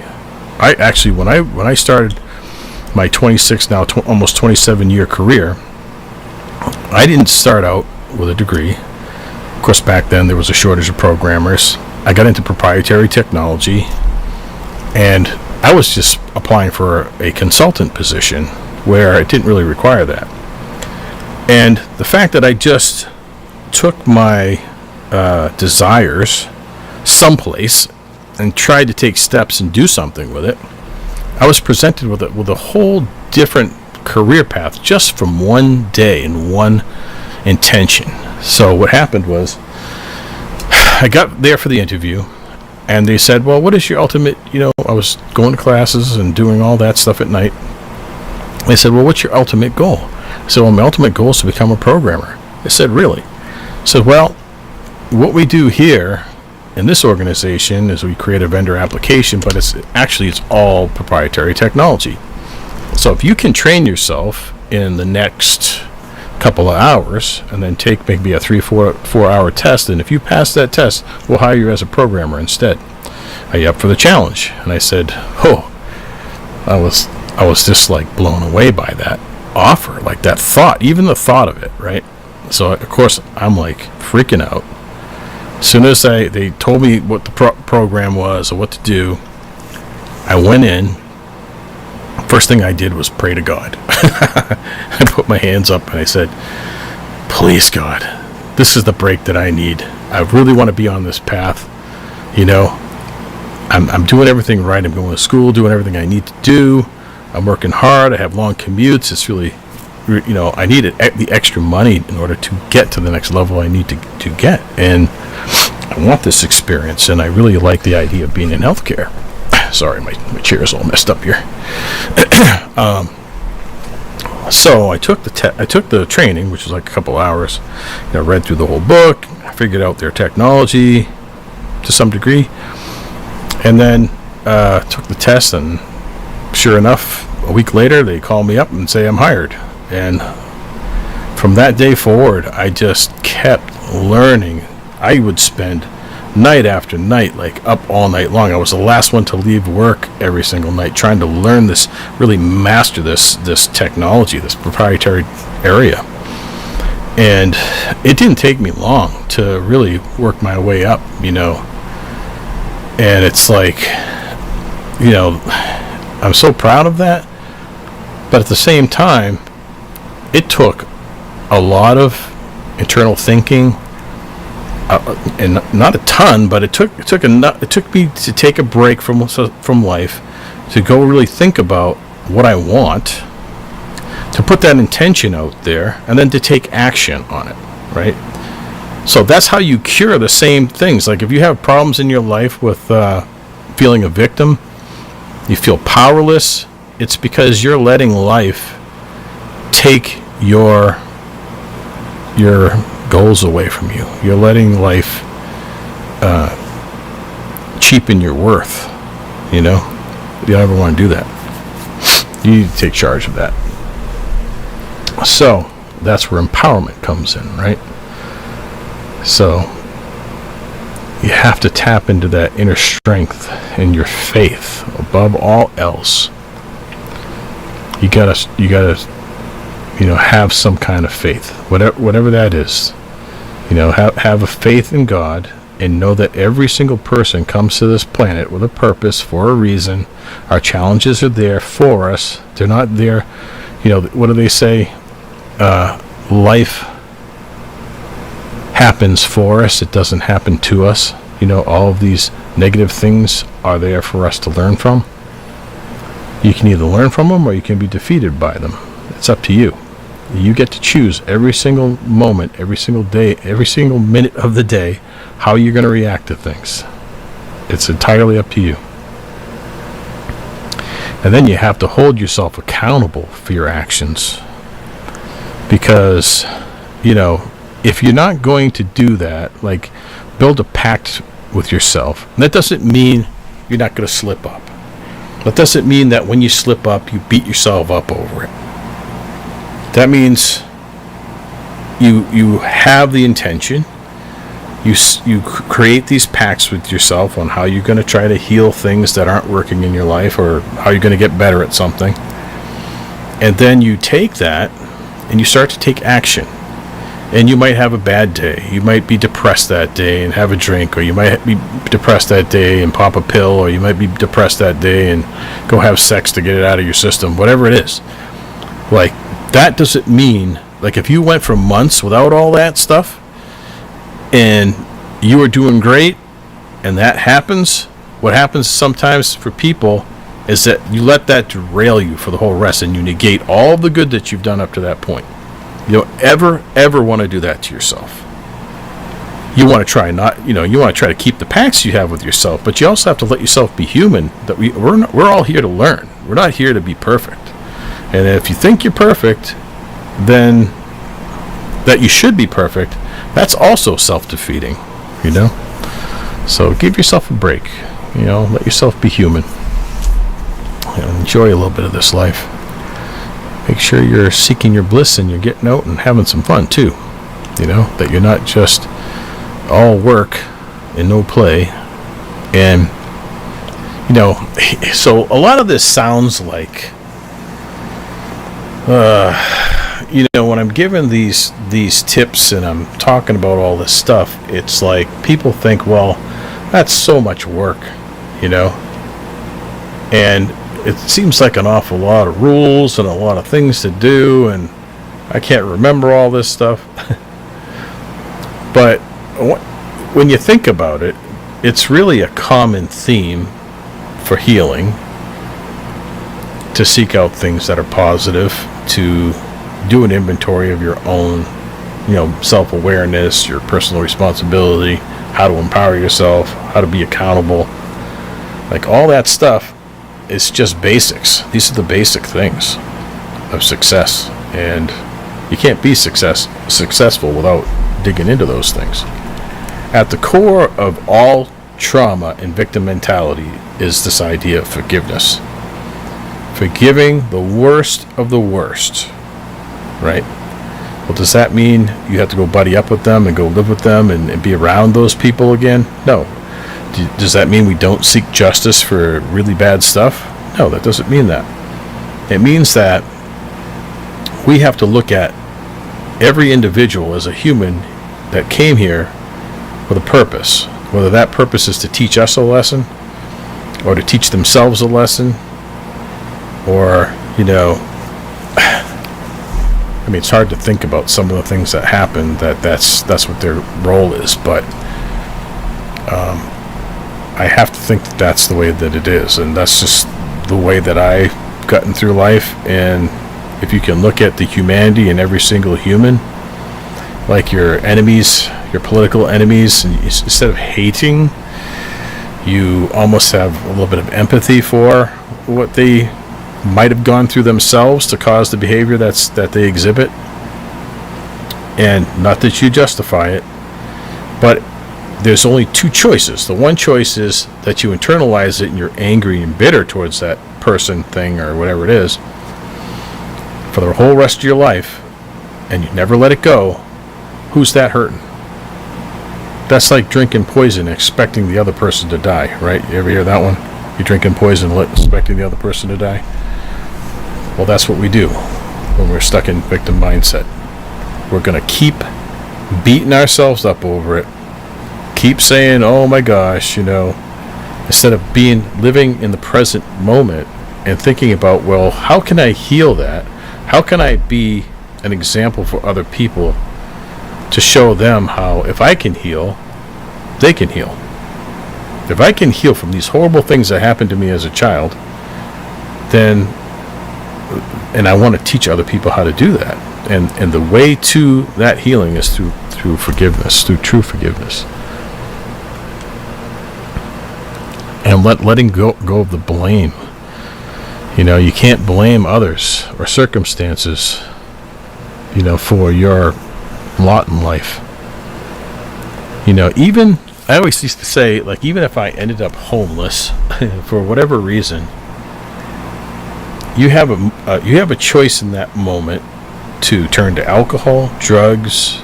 I actually, when I started my 26, now almost 27-year career, I didn't start out with a degree. Of course, back then there was a shortage of programmers. I got into proprietary technology, and I was just applying for a consultant position where it didn't really require that. And the fact that I just took my desires someplace and tried to take steps and do something with it, I was presented with a whole different career path just from one day and one intention. So what happened was, I got there for the interview, and they said, well, what is your ultimate, I was going to classes and doing all that stuff at night. They said, well, what's your ultimate goal? I said, well, my ultimate goal is to become a programmer. They said, really? I said, well, what we do here in this organization is we create a vendor application, but it's all proprietary technology. So if you can train yourself in the next couple of hours and then take maybe a 4 hour test, and if you pass that test, we'll hire you as a programmer instead. Are you up for the challenge? And I said, I was just like blown away by that offer, like that thought, even the thought of it, right? So of course I'm like freaking out. As soon as they told me what the program was or what to do, I went in. First thing I did was pray to God. I put my hands up and I said, please God, this is the break that I need. I really want to be on this path. I'm doing everything right. I'm going to school, doing everything I need to do. I'm working hard. I have long commutes. It's really, I needed the extra money in order to get to the next level I need to get. And I want this experience, and I really like the idea of being in healthcare. Sorry, my chair is all messed up here. So I took the training, which was like a couple hours. Read through the whole book. I figured out their technology to some degree, and then took the test. And sure enough, a week later, they call me up and say I'm hired. And from that day forward, I just kept learning. I would spend night after night, like up all night long. I was the last one to leave work every single night, trying to learn this, really master this technology, this proprietary area. And it didn't take me long to really work my way up, And it's like, I'm so proud of that. But at the same time, it took a lot of internal thinking. And not a ton, but it took me to take a break from life, to go really think about what I want, to put that intention out there, and then to take action on it, right? So that's how you cure the same things. Like if you have problems in your life with feeling a victim, you feel powerless, it's because you're letting life take your goals away from you. You're letting life cheapen your worth. You don't ever want to do that. You need to take charge of that. So that's where empowerment comes in, right? So you have to tap into that inner strength and your faith above all else. You gotta have some kind of faith, whatever that is. Have a faith in God, and know that every single person comes to this planet with a purpose, for a reason. Our challenges are there for us. They're not there. What do they say? Life happens for us. It doesn't happen to us. All of these negative things are there for us to learn from. You can either learn from them or you can be defeated by them. It's up to you. You get to choose every single moment, every single day, every single minute of the day, how you're going to react to things. It's entirely up to you. And then you have to hold yourself accountable for your actions. Because, if you're not going to do that, like build a pact with yourself, and that doesn't mean you're not going to slip up. That doesn't mean that when you slip up, you beat yourself up over it. That means you have the intention. You create these pacts with yourself on how you're going to try to heal things that aren't working in your life, or how you're going to get better at something. And then you take that and you start to take action. And you might have a bad day. You might be depressed that day and have a drink, or you might be depressed that day and pop a pill, or you might be depressed that day and go have sex to get it out of your system, whatever it is. Like, that doesn't mean, like, if you went for months without all that stuff and you were doing great and that happens, what happens sometimes for people is that you let that derail you for the whole rest, and you negate all the good that you've done up to that point. You don't ever want to do that to yourself. you want to try not, you want to try to keep the pacts you have with yourself, but you also have to let yourself be human. That we're all here to learn. We're not here to be perfect. And if you think you're perfect, then that you should be perfect, that's also self-defeating, So give yourself a break, let yourself be human. Enjoy a little bit of this life. Make sure you're seeking your bliss and you're getting out and having some fun too. That you're not just all work and no play. And so a lot of this sounds like when I'm giving these tips and I'm talking about all this stuff, it's like people think, well, that's so much work, and it seems like an awful lot of rules and a lot of things to do, and I can't remember all this stuff. But when you think about it, it's really a common theme for healing to seek out things that are positive, to do an inventory of your own, self-awareness, your personal responsibility, how to empower yourself, how to be accountable. Like all that stuff is just basics. These are the basic things of success, and you can't be successful without digging into those things. At the core of all trauma and victim mentality is this idea of forgiveness. Forgiving the worst of the worst, right? Well, does that mean you have to go buddy up with them and go live with them and be around those people again? No. Does that mean we don't seek justice for really bad stuff? No, that doesn't mean that. It means that we have to look at every individual as a human that came here with a purpose. Whether that purpose is to teach us a lesson, or to teach themselves a lesson, or, it's hard to think about some of the things that happen that's what their role is, but I have to think that that's the way that it is, and that's just the way that I've gotten through life. And if you can look at the humanity in every single human, like your enemies, your political enemies, and instead of hating, you almost have a little bit of empathy for what they might have gone through themselves to cause the behavior that they exhibit. And not that you justify it, but there's only two choices. The one choice is that you internalize it and you're angry and bitter towards that person, thing, or whatever it is for the whole rest of your life, and you never let it go. Who's that hurting? That's like drinking poison and expecting the other person to die, right? You ever hear that one? You're drinking poison expecting the other person to die? Well, that's what we do when we're stuck in victim mindset. We're going to keep beating ourselves up over it. Keep saying, oh my gosh, instead of living in the present moment and thinking about, well, how can I heal that? How can I be an example for other people to show them how, if I can heal, they can heal. If I can heal from these horrible things that happened to me as a child, then, and I want to teach other people how to do that. And the way to that healing is through forgiveness, through true forgiveness. And letting go of the blame. You can't blame others or circumstances, for your lot in life. Even, I always used to say, like, even if I ended up homeless for whatever reason, you have a choice in that moment to turn to alcohol, drugs,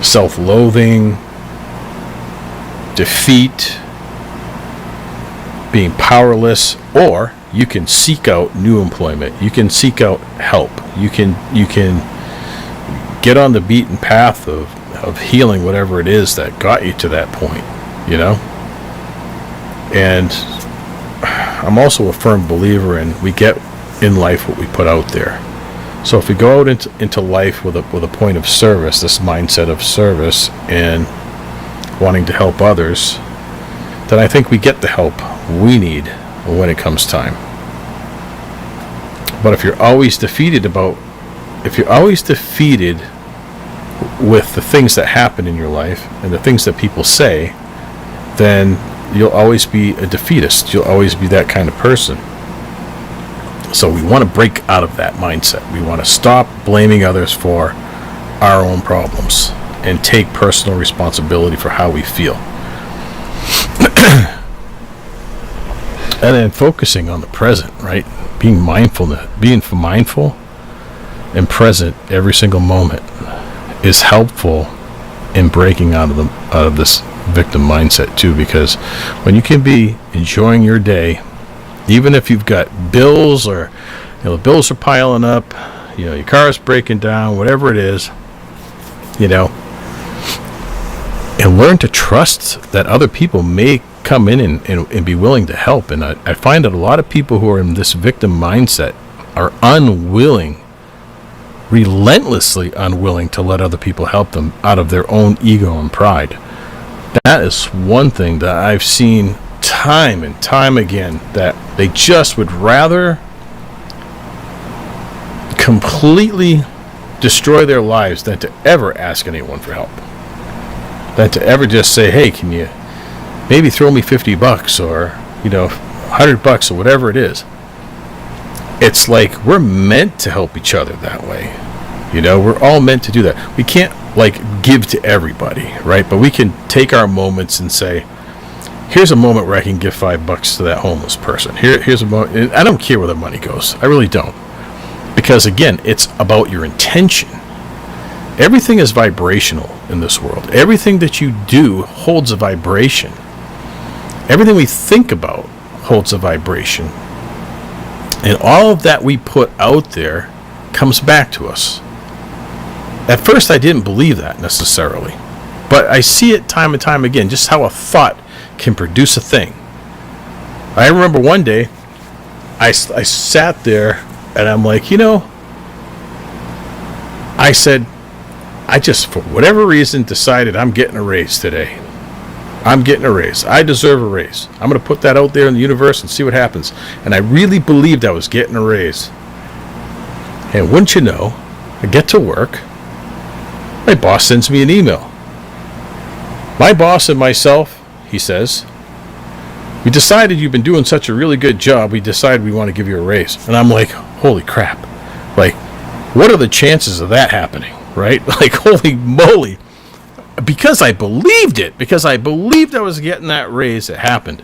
self-loathing, defeat, being powerless, or you can seek out new employment. You can seek out help. You can get on the beaten path of healing whatever it is that got you to that point, And I'm also a firm believer in we get in life what we put out there. So if we go out into life with a point of service, this mindset of service and wanting to help others, then I think we get the help we need when it comes time. But if you're always defeated with the things that happen in your life and the things that people say, then you'll always be a defeatist. You'll always be that kind of person. So we want to break out of that mindset. We want to stop blaming others for our own problems and take personal responsibility for how we feel. And then focusing on the present, right? Being mindful and present every single moment is helpful in breaking out of this victim mindset too, because when you can be enjoying your day, even if you've got bills or the bills are piling up, your car's breaking down, whatever it is, and learn to trust that other people may come in and be willing to help. And I find that a lot of people who are in this victim mindset are relentlessly unwilling to let other people help them out of their own ego and pride. That is one thing that I've seen time and time again, that they just would rather completely destroy their lives than to ever ask anyone for help, than to ever just say, hey, can you maybe throw me $50 or $100 or whatever it is. It's like we're meant to help each other that way. We're all meant to do that. We can't give to everybody, right? But we can take our moments and say, here's a moment where I can give $5 to that homeless person. Here's a moment. I don't care where the money goes. I really don't. Because again, it's about your intention. Everything is vibrational in this world. Everything that you do holds a vibration. Everything we think about holds a vibration. And all of that we put out there comes back to us. At first, I didn't believe that necessarily. But I see it time and time again, just how a thought can produce a thing. I remember one day, I sat there and I'm like, I said, I just, for whatever reason, decided I'm getting a raise today. I'm getting a raise. I deserve a raise. I'm going to put that out there in the universe and see what happens. And I really believed I was getting a raise. And wouldn't you know, I get to work. My boss sends me an email. My boss and myself, he says, we decided you've been doing such a really good job. We decided we want to give you a raise. And I'm like, holy crap. What are the chances of that happening? Right? Holy moly. Because I believed it. Because I believed I was getting that raise, it happened.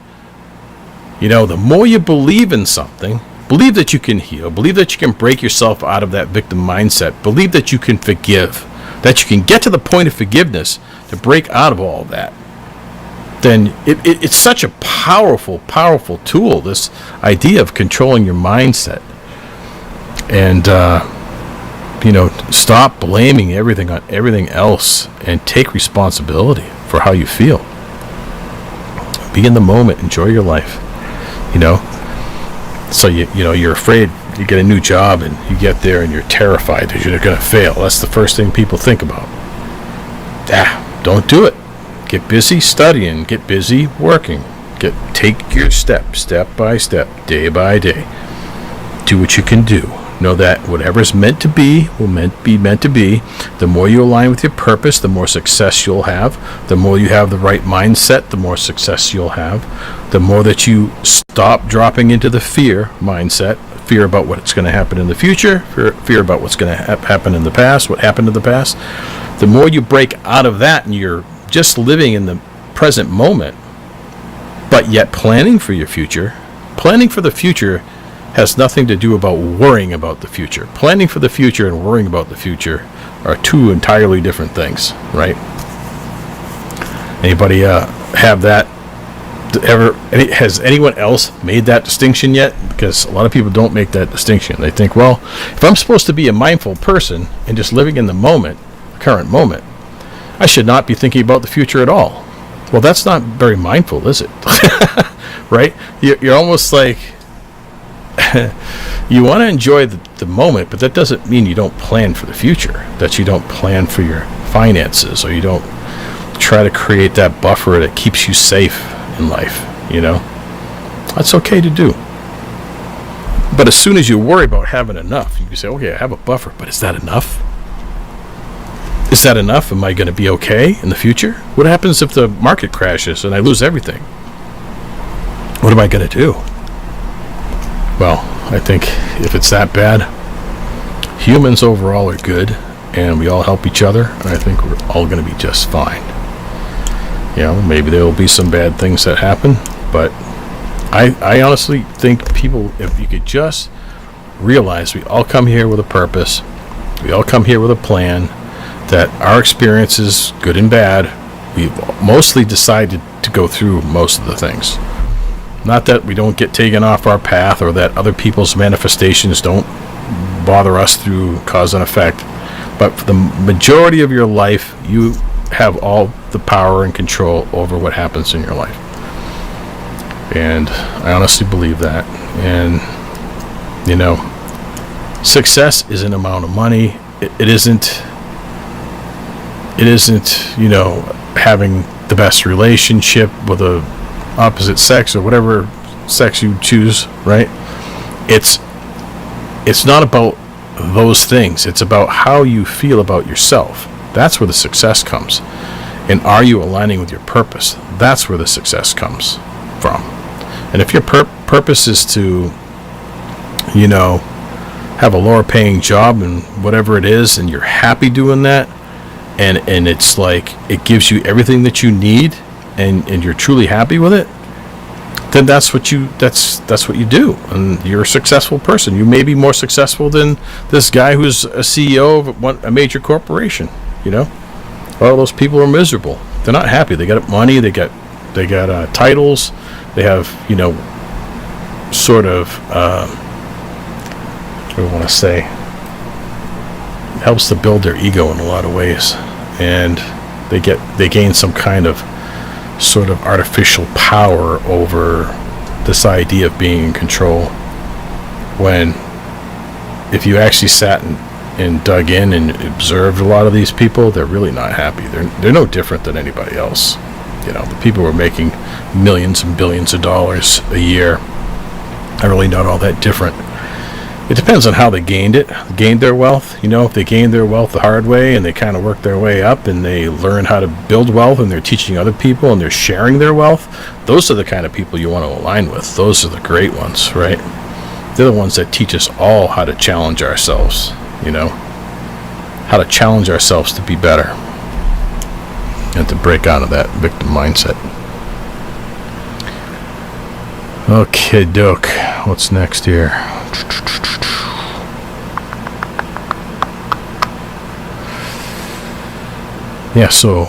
The more you believe in something, believe that you can heal, believe that you can break yourself out of that victim mindset, believe that you can forgive, that you can get to the point of forgiveness to break out of all of that, then it's such a powerful, powerful tool, this idea of controlling your mindset. And, stop blaming everything on everything else and take responsibility for how you feel. Be in the moment, enjoy your life, So, you're afraid you get a new job and you get there and you're terrified that you're going to fail. That's the first thing people think about. Don't do it. Get busy studying, get busy working. Take your step by step, day by day. Do what you can do. Know that whatever's meant to be will be meant to be. The more you align with your purpose, the more success you'll have. The more you have the right mindset, the more success you'll have. The more that you stop dropping into the fear mindset, fear about what's going to happen in the future, fear about what's going to happen in the past, what happened in the past. The more you break out of that and you're just living in the present moment, but yet planning for your future. Planning for the future has nothing to do about worrying about the future. Planning for the future and worrying about the future are two entirely different things, right? Anybody have that? Has anyone else made that distinction yet? Because a lot of people don't make that distinction. They think, well, if I'm supposed to be a mindful person and just living in the moment, the current moment, I should not be thinking about the future at all. Well, that's not very mindful, is it? Right? You're almost like you want to enjoy the moment, but that doesn't mean you don't plan for the future, that you don't plan for your finances, or you don't try to create that buffer that keeps you safe in life. That's okay to do. But as soon as you worry about having enough, you can say, okay, I have a buffer, but is that enough? Is that enough? Am I going to be okay in the future? What happens if the market crashes and I lose everything? What am I going to do? Well, I think if it's that bad, humans overall are good, and we all help each other, and I think we're all going to be just fine. Maybe there will be some bad things that happen, but I honestly think people, if you could just realize we all come here with a purpose, we all come here with a plan, that our experiences, good and bad, we've mostly decided to go through most of the things. Not that we don't get taken off our path, or that other people's manifestations don't bother us through cause and effect, but for the majority of your life, you have all the power and control over what happens in your life. And I honestly believe that. And success isn't amount of money. It isn't having the best relationship with a opposite sex or whatever sex you choose, right? It's not about those things. It's about how you feel about yourself. That's where the success comes. And are you aligning with your purpose? That's where the success comes from. And if your purpose is to, have a lower paying job and whatever it is, and you're happy doing that, and it's like it gives you everything that you need, and you're truly happy with it, then that's what you do, and you're a successful person. You may be more successful than this guy who's a CEO of a major corporation. All those people are miserable. They're not happy. They got money. They got titles. They have sort of what do I want to say? It helps to build their ego in a lot of ways, and they gain some kind of sort of artificial power over this idea of being in control, when if you actually sat and dug in and observed a lot of these people, they're really not happy. They're no different than anybody else. The people who are making millions and billions of dollars a year are really not all that different. It depends on how they gained their wealth. If they gained their wealth the hard way and they kind of work their way up and they learn how to build wealth and they're teaching other people and they're sharing their wealth, those are the kind of people you want to align with. Those are the great ones, right? They're the ones that teach us all how to challenge ourselves, how to challenge ourselves to be better and to break out of that victim mindset. Okay, Doc, what's next here? Yeah, so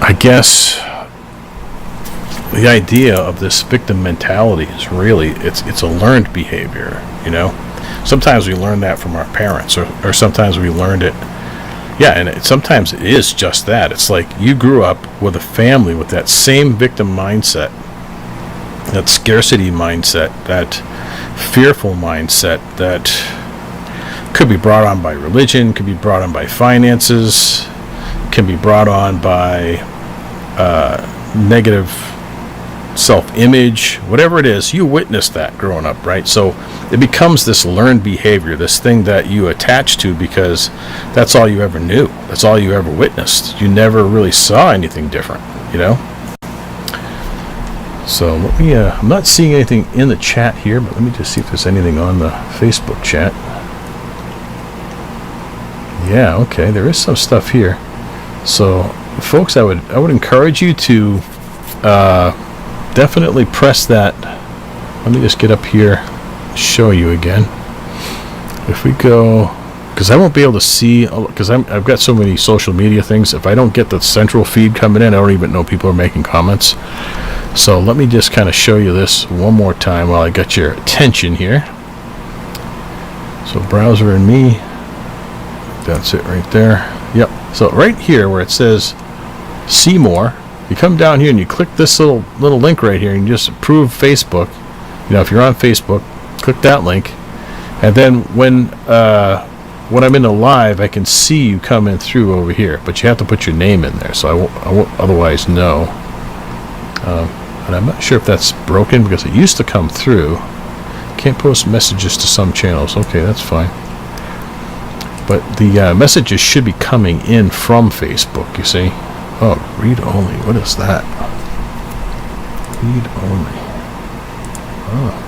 I guess the idea of this victim mentality is really, it's a learned behavior, Sometimes we learn that from our parents, or sometimes we learned it. Yeah, and sometimes it is just that. It's like you grew up with a family with that same victim mindset, that scarcity mindset, that fearful mindset that could be brought on by religion, could be brought on by finances, can be brought on by negative self-image, whatever it is. You witnessed that growing up, right? So it becomes this learned behavior, this thing that you attach to because that's all you ever knew. That's all you ever witnessed. You never really saw anything different, So let me, I'm not seeing anything in the chat here, but let me just see if there's anything on the Facebook chat. Yeah, okay, there is some stuff here. So, folks, I would encourage you to definitely press that. Let me just get up here, show you again. If we go, because I won't be able to see, because I've got so many social media things. If I don't get the central feed coming in, I don't even know people are making comments. So let me just kind of show you this one more time while I got your attention here. So browser and me, that's it right there. Yep. So right here where it says see more, you come down here and you click this little link right here and you just approve Facebook. If you're on Facebook, click that link, and then when I'm in a live, I can see you coming through over here, but you have to put your name in there, so I won't otherwise know. And I'm not sure if that's broken because it used to come through. Can't post messages to some channels. Okay, that's fine. But the messages should be coming in from Facebook, you see. Oh, read only. What is that? Read only. Oh.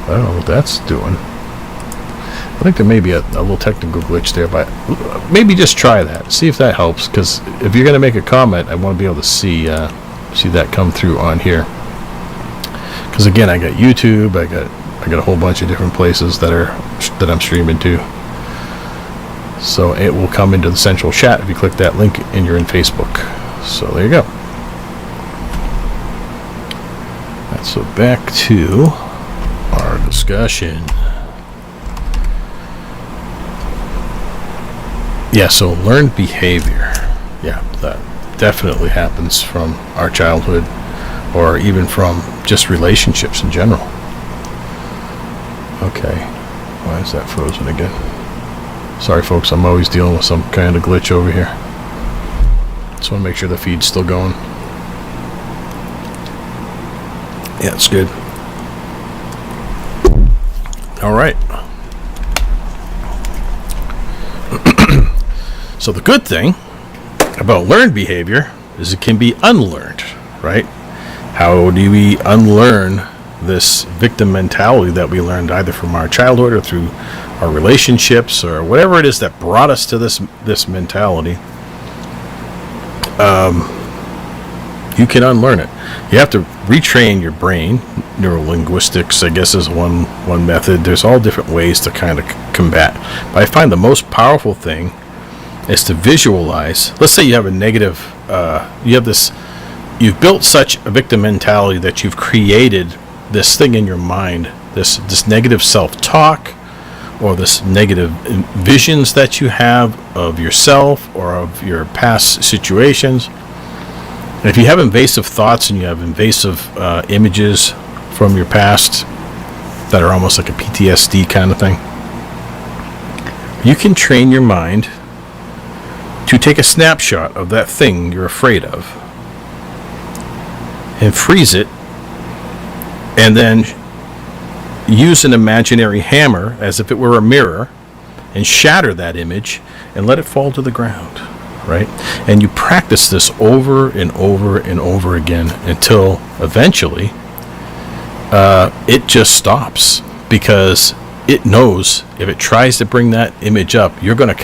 I don't know what that's doing. I think there may be a little technical glitch there, but maybe just try that. See if that helps, because if you're going to make a comment, I want to be able to see that come through on here. Because again, I got YouTube, I got a whole bunch of different places that I'm streaming to. So it will come into the central chat if you click that link and you're in Facebook. So there you go. Right, so back to our discussion. Yeah, so learned behavior. Yeah, that definitely happens from our childhood, or even from just relationships in general. Okay, why is that frozen again? Sorry folks, I'm always dealing with some kind of glitch over here. Just want to make sure the feed's still going. Yeah, it's good. All right. So the good thing about learned behavior is it can be unlearned, right? How do we unlearn this victim mentality that we learned either from our childhood or through our relationships or whatever it is that brought us to this mentality? You can unlearn it. You have to retrain your brain. Neurolinguistics, I guess, is one method. There's all different ways to kind of combat. But I find the most powerful thing is to visualize. Let's say you have a negative, you've built such a victim mentality that you've created this thing in your mind, this negative self-talk, or this negative visions that you have of yourself or of your past situations. And if you have invasive thoughts and you have invasive images from your past that are almost like a PTSD kind of thing, you can train your mind to take a snapshot of that thing you're afraid of and freeze it, and then use an imaginary hammer as if it were a mirror and shatter that image and let it fall to the ground, right? And you practice this over and over and over again until eventually it just stops, because it knows if it tries to bring that image up, you're going to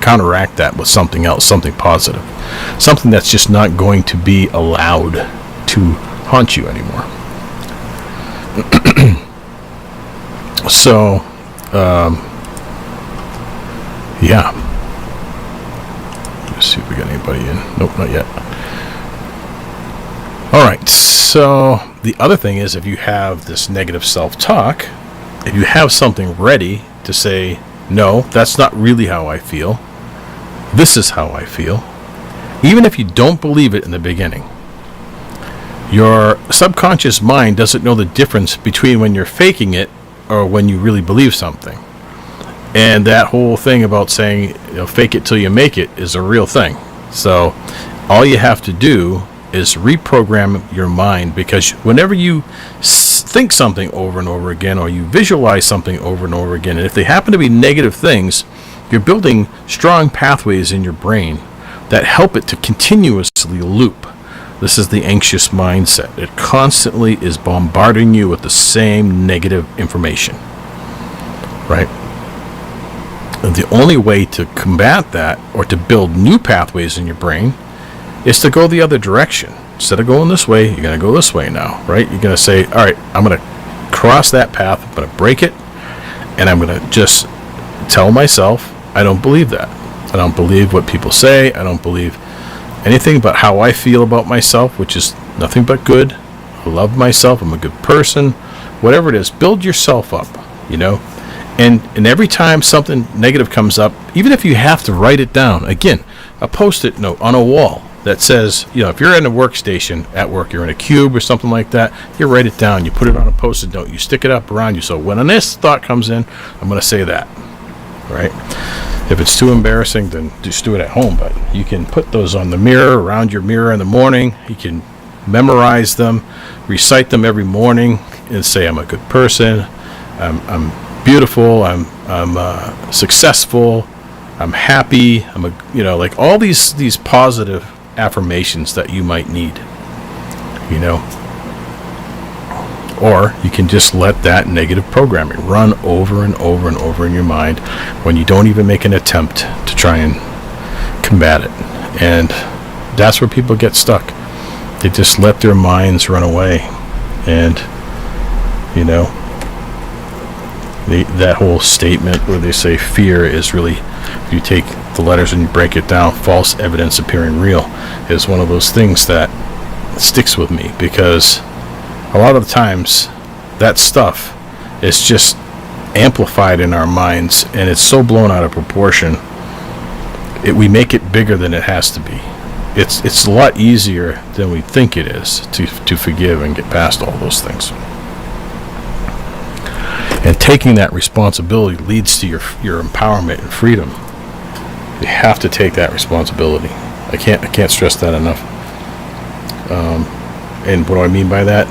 counteract that with something else, something positive, something that's just not going to be allowed to haunt you anymore. So, yeah. Let's see if we got anybody in. Nope, not yet. All right. So the other thing is, if you have this negative self-talk, if you have something ready to say, no, that's not really how I feel, this is how I feel, even if you don't believe it in the beginning, your subconscious mind doesn't know the difference between when you're faking it or when you really believe something. And that whole thing about saying, fake it till you make it is a real thing. So all you have to do is reprogram your mind, because whenever you think something over and over again, or you visualize something over and over again, and if they happen to be negative things, you're building strong pathways in your brain that help it to continuously loop. This is the anxious mindset. It constantly is bombarding you with the same negative information, right? And the only way to combat that, or to build new pathways in your brain, is to go the other direction. Instead of going this way, you're going to go this way now, right? You're going to say, all right, I'm going to cross that path, I'm going to break it, and I'm going to just tell myself, I don't believe that. I don't believe what people say. I don't believe anything but how I feel about myself, which is nothing but good. I love myself. I'm a good person. Whatever it is, build yourself up, And every time something negative comes up, even if you have to write it down, again, a Post-it note on a wall that says, if you're in a workstation at work, you're in a cube or something like that, you write it down, you put it on a Post-it note, you stick it up around you. So when this thought comes in, I'm going to say that, right? If it's too embarrassing, then just do it at home. But you can put those on the mirror, around your mirror in the morning. You can memorize them, recite them every morning, and say, I'm a good person. I'm beautiful, I'm successful, I'm happy, like all these positive affirmations that you might need, you know. Or you can just let that negative programming run over and over and over in your mind when you don't even make an attempt to try and combat it. And that's where people get stuck. They just let their minds run away. And, you know, that whole statement where they say fear is really, if you take the letters and you break it down, false evidence appearing real, is one of those things that sticks with me, because a lot of the times that stuff is just amplified in our minds, and it's so blown out of proportion, we make it bigger than it has to be. It's a lot easier than we think it is to forgive and get past all those things. And taking that responsibility leads to your empowerment and freedom. You have to take that responsibility. I can't stress that enough. And what do I mean by that?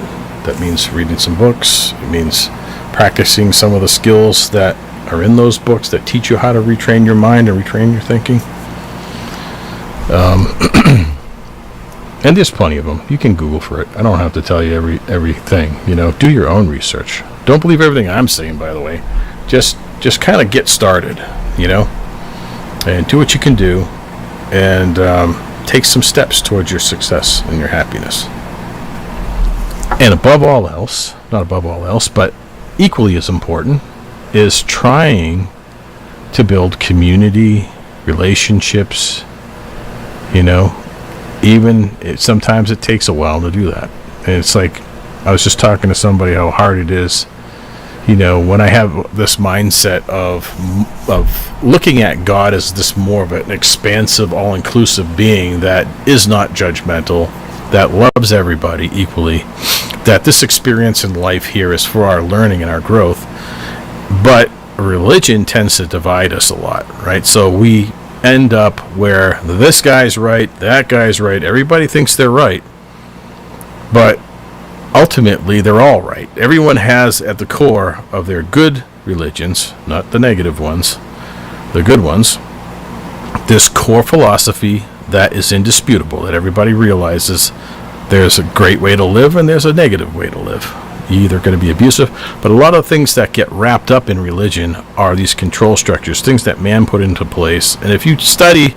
That means reading some books. It means practicing some of the skills that are in those books that teach you how to retrain your mind and retrain your thinking. And there's plenty of them. You can Google for it. I don't have to tell you everything. You know, do your own research. Don't believe everything I'm saying, by the way. Just kind of get started, you know, and do what you can do, and take some steps towards your success and your happiness. And above all else, not above all else, but equally as important, is trying to build community, relationships, you know, sometimes it takes a while to do that. And it's like, I was just talking to somebody how hard it is, you know, when I have this mindset of looking at God as this more of an expansive, all-inclusive being that is not judgmental, that loves everybody equally, that this experience in life here is for our learning and our growth. But religion tends to divide us a lot, right? So we end up where this guy's right, that guy's right, everybody thinks they're right, but ultimately they're all right. Everyone has at the core of their good religions, not the negative ones, the good ones, this core philosophy that is indisputable, that everybody realizes there's a great way to live and there's a negative way to live. You're either going to be abusive, but a lot of things that get wrapped up in religion are these control structures, things that man put into place. And if you study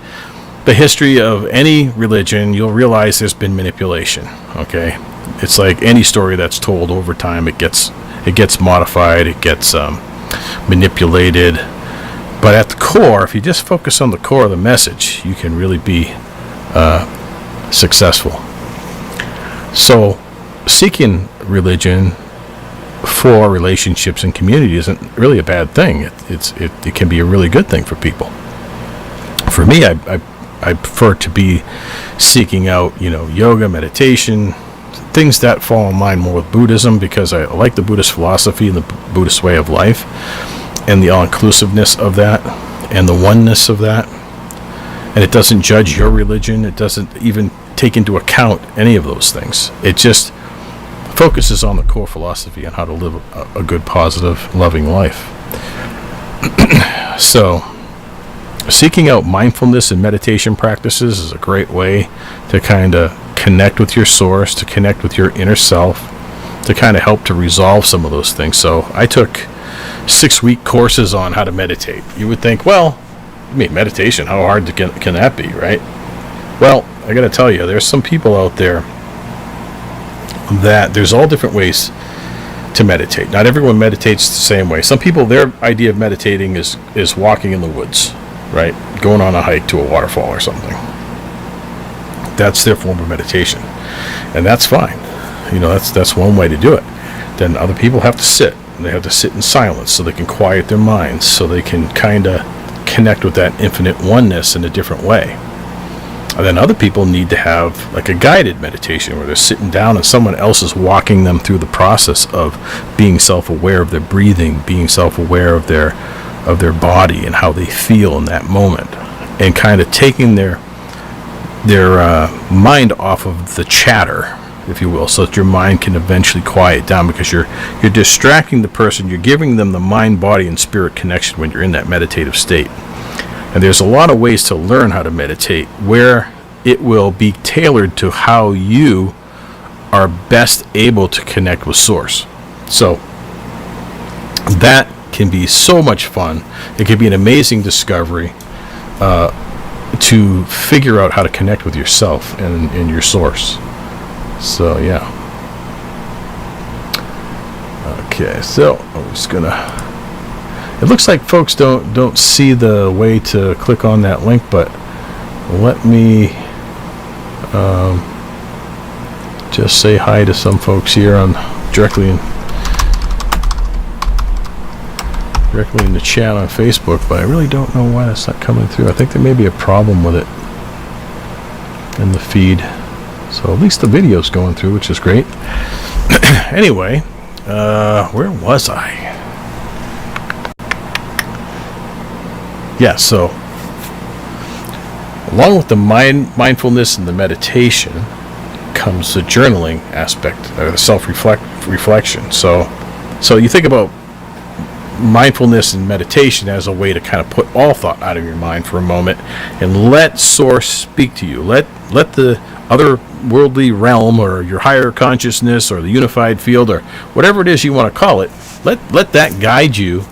the history of any religion, you'll realize there's been manipulation. Okay, it's like any story that's told over time. It gets modified, it gets manipulated. But at the core, if you just focus on the core of the message, you can really be successful. So, seeking religion for relationships and community isn't really a bad thing. It can be a really good thing for people. For me, I prefer to be seeking out, you know, yoga, meditation, things that fall in line more with Buddhism, because I like the Buddhist philosophy and the Buddhist way of life, and the all-inclusiveness of that, and the oneness of that. And it doesn't judge your religion. It doesn't even take into account any of those things. It just focuses on the core philosophy and how to live a good, positive, loving life. So, seeking out mindfulness and meditation practices is a great way to kind of connect with your source, to connect with your inner self, to kind of help to resolve some of those things. So, I took 6-week courses on how to meditate. You would think, well, I mean, meditation, how hard can that be, right? Well, I got to tell you, there's some people out there that there's all different ways to meditate. Not everyone meditates the same way. Some people, their idea of meditating is walking in the woods, right? Going on a hike to a waterfall or something. That's their form of meditation. And that's fine. You know, that's one way to do it. Then other people have to sit. And they have to sit in silence so they can quiet their minds, so they can kind of connect with that infinite oneness in a different way. And then other people need to have like a guided meditation where they're sitting down and someone else is walking them through the process of being self-aware of their breathing, being self-aware of their body and how they feel in that moment, and kind of taking their mind off of the chatter, if you will, so that your mind can eventually quiet down, because you're distracting the person. You're giving them the mind, body, and spirit connection when you're in that meditative state. And there's a lot of ways to learn how to meditate where it will be tailored to how you are best able to connect with Source. So that can be so much fun. It can be an amazing discovery to figure out how to connect with yourself and your Source. So yeah. Okay, so I'm just gonna. It looks like folks don't see the way to click on that link, but let me just say hi to some folks here on directly in the chat on Facebook, but I really don't know why that's not coming through. I think there may be a problem with it in the feed. So at least the video's going through, which is great. Anyway, where was I? Yeah, so along with the mindfulness and the meditation comes the journaling aspect, or the self-reflection. So you think about mindfulness and meditation as a way to kind of put all thought out of your mind for a moment and let Source speak to you. Let the other worldly realm, or your higher consciousness, or the unified field, or whatever it is you want to call it, let that guide you.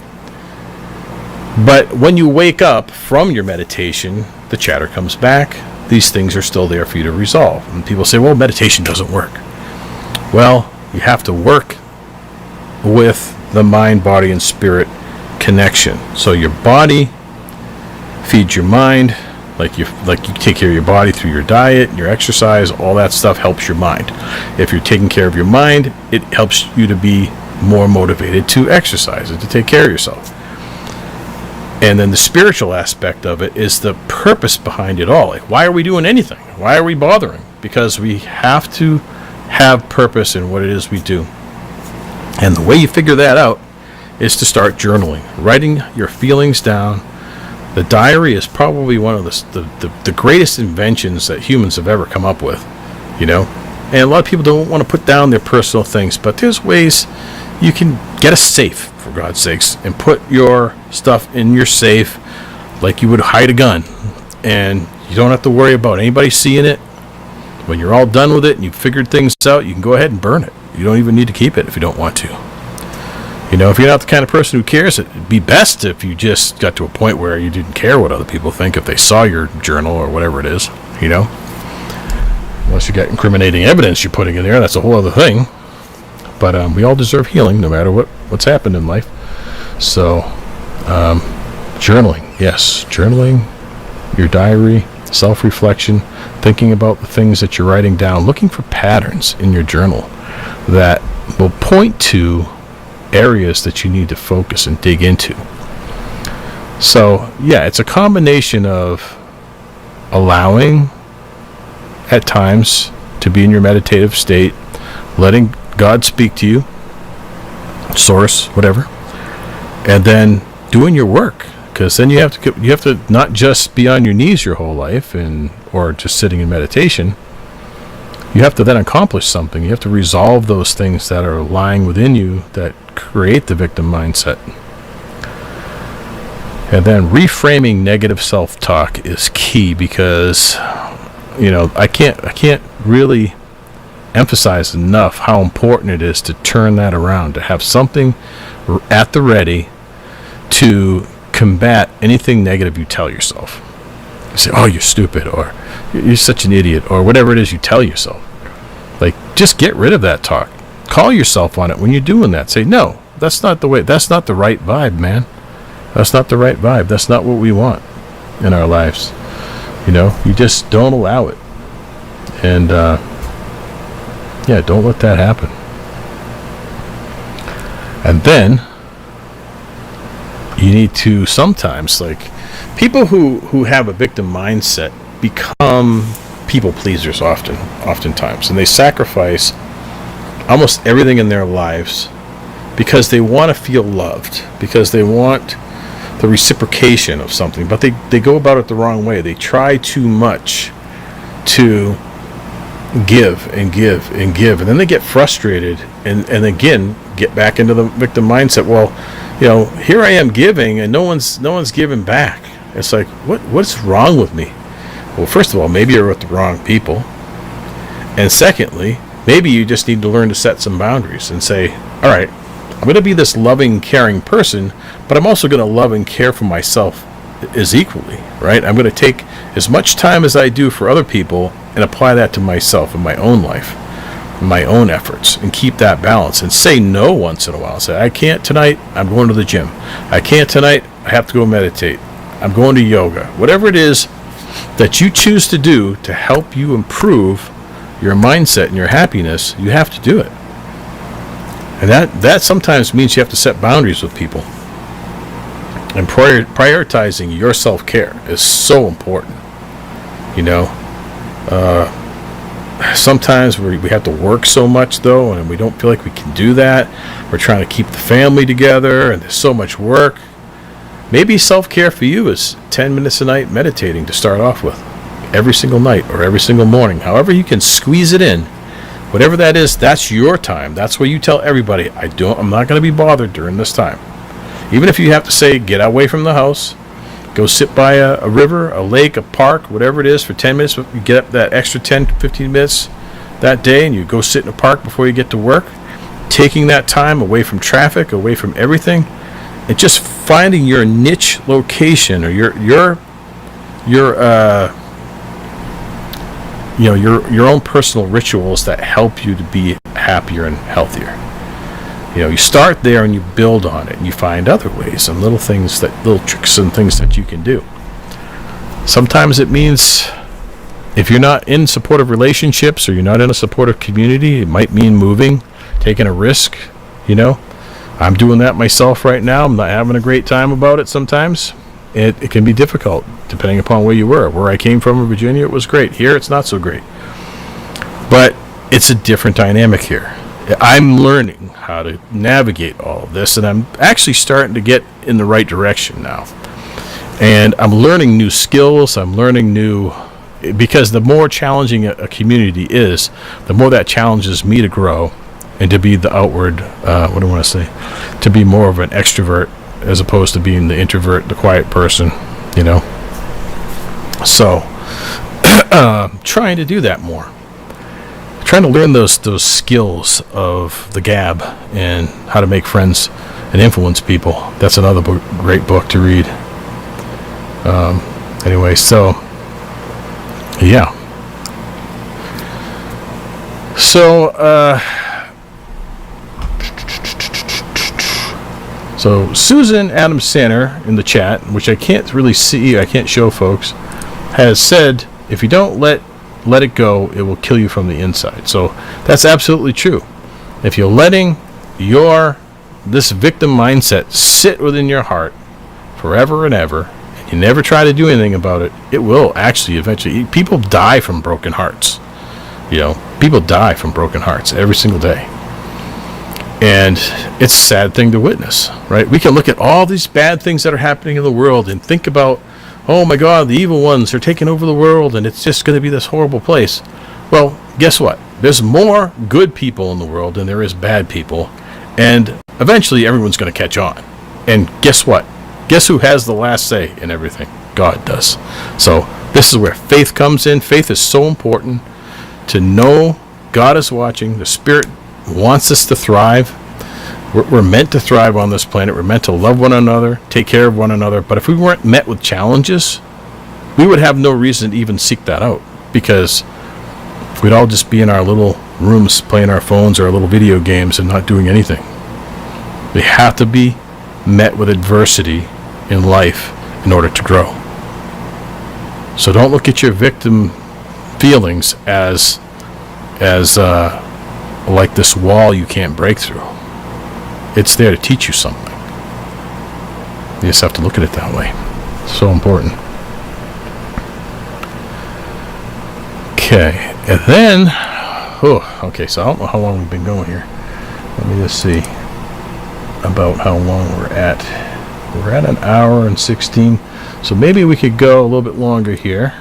But when you wake up from your meditation, the chatter comes back. These things are still there for you to resolve. And people say, well, meditation doesn't work. Well, you have to work with the mind, body, and spirit connection. So your body feeds your mind, like you take care of your body through your diet, your exercise, all that stuff helps your mind. If you're taking care of your mind, it helps you to be more motivated to exercise and to take care of yourself. And then the spiritual aspect of it is the purpose behind it all. Like, why are we doing anything? Why are we bothering? Because we have to have purpose in what it is we do. And the way you figure that out is to start journaling, writing your feelings down. The diary is probably one of the greatest inventions that humans have ever come up with, you know. And a lot of people don't want to put down their personal things, but there's ways you can get a safe, for God's sakes, and put your stuff in your safe like you would hide a gun. And you don't have to worry about anybody seeing it. When you're all done with it and you've figured things out, you can go ahead and burn it. You don't even need to keep it if you don't want to. You know, if you're not the kind of person who cares, it'd be best if you just got to a point where you didn't care what other people think if they saw your journal or whatever it is, you know. Unless you got incriminating evidence you're putting in there, that's a whole other thing. But we all deserve healing no matter what's happened in life. So, journaling, yes, journaling, your diary, self-reflection, thinking about the things that you're writing down, looking for patterns in your journal that will point to areas that you need to focus and dig into. So, yeah, it's a combination of allowing at times to be in your meditative state, letting God speak to you, Source, whatever, and then doing your work, because then you have to not just be on your knees your whole life or just sitting in meditation. You have to then accomplish something. You have to resolve those things that are lying within you that create the victim mindset. And then reframing negative self-talk is key, because I can't really emphasize enough how important it is to turn that around, to have something at the ready to combat anything negative you tell yourself. You say, oh, you're stupid, or you're such an idiot, or whatever it is you tell yourself. Like, just get rid of that talk. Call yourself on it when you're doing that. Say, no, that's not the way. That's not the right vibe, man. That's not the right vibe. That's not what we want in our lives. You just don't allow it. And, don't let that happen. And then you need to sometimes, like, people who have a victim mindset become people pleasers oftentimes, and they sacrifice almost everything in their lives because they want to feel loved, because they want the reciprocation of something, but they go about it the wrong way. They try too much to give and give and give, and then they get frustrated and again get back into the victim mindset. Well, here I am giving and no one's giving back. It's like, what's wrong with me? Well, first of all, maybe you're with the wrong people, and secondly, maybe you just need to learn to set some boundaries and say, all right, I'm going to be this loving, caring person, but I'm also going to love and care for myself as equally, right? I'm going to take as much time as I do for other people and apply that to myself in my own life, in my own efforts, and keep that balance and say no once in a while. Say, I can't tonight, I'm going to the gym. I can't tonight, I have to go meditate. I'm going to yoga. Whatever it is that you choose to do to help you improve your mindset and your happiness, you have to do it. And that sometimes means you have to set boundaries with people. And prioritizing your self-care is so important. Sometimes we have to work so much, though, and we don't feel like we can do that. We're trying to keep the family together, and there's so much work. Maybe self-care for you is 10 minutes a night meditating to start off with, every single night or every single morning. However you can squeeze it in, whatever that is, that's your time. That's where you tell everybody, I'm not going to be bothered during this time. Even if you have to say, get away from the house, go sit by a river, a lake, a park, whatever it is for 10 minutes. You get up that extra 10 to 15 minutes that day and you go sit in a park before you get to work, taking that time away from traffic, away from everything, and just finding your niche location or your own personal rituals that help you to be happier and healthier. You start there and you build on it and you find other ways and little tricks and things that you can do. Sometimes it means if you're not in supportive relationships or you're not in a supportive community, it might mean moving, taking a risk. I'm doing that myself right now. I'm not having a great time about it sometimes. It can be difficult depending upon where you were. Where I came from in Virginia, it was great. Here, it's not so great. But it's a different dynamic here. I'm learning how to navigate all of this, and I'm actually starting to get in the right direction now. And I'm learning new skills. I'm learning because the more challenging a community is, the more that challenges me to grow and to be the outward, to be more of an extrovert as opposed to being the introvert, the quiet person, So, trying to do that more. Trying to learn those skills of the gab and how to make friends and influence people. That's another great book to read. Anyway, so yeah. So Susan Adams Sanner in the chat, which I can't really see, I can't show folks, has said, if you don't let it go, it will kill you from the inside. So that's absolutely true. If you're letting this victim mindset sit within your heart forever and ever, and you never try to do anything about it, it will actually eventually. People die from broken hearts. People die from broken hearts every single day. And it's a sad thing to witness, right? We can look at all these bad things that are happening in the world and think about, oh my God, the evil ones are taking over the world and it's just going to be this horrible place. Well, guess what? There's more good people in the world than there is bad people. And eventually everyone's going to catch on. And guess what? Guess who has the last say in everything? God does. So this is where faith comes in. Faith is so important to know God is watching. The Spirit wants us to thrive. We're meant to thrive on this planet. We're meant to love one another, take care of one another. But if we weren't met with challenges, we would have no reason to even seek that out, because we'd all just be in our little rooms playing our phones or our little video games and not doing anything. We have to be met with adversity in life in order to grow. So don't look at your victim feelings as like this wall you can't break through. It's there to teach you something. You just have to look at it that way. It's so important. Okay, and then, so I don't know how long we've been going here. Let me just see about how long we're at. We're at an hour and 16, so maybe we could go a little bit longer here.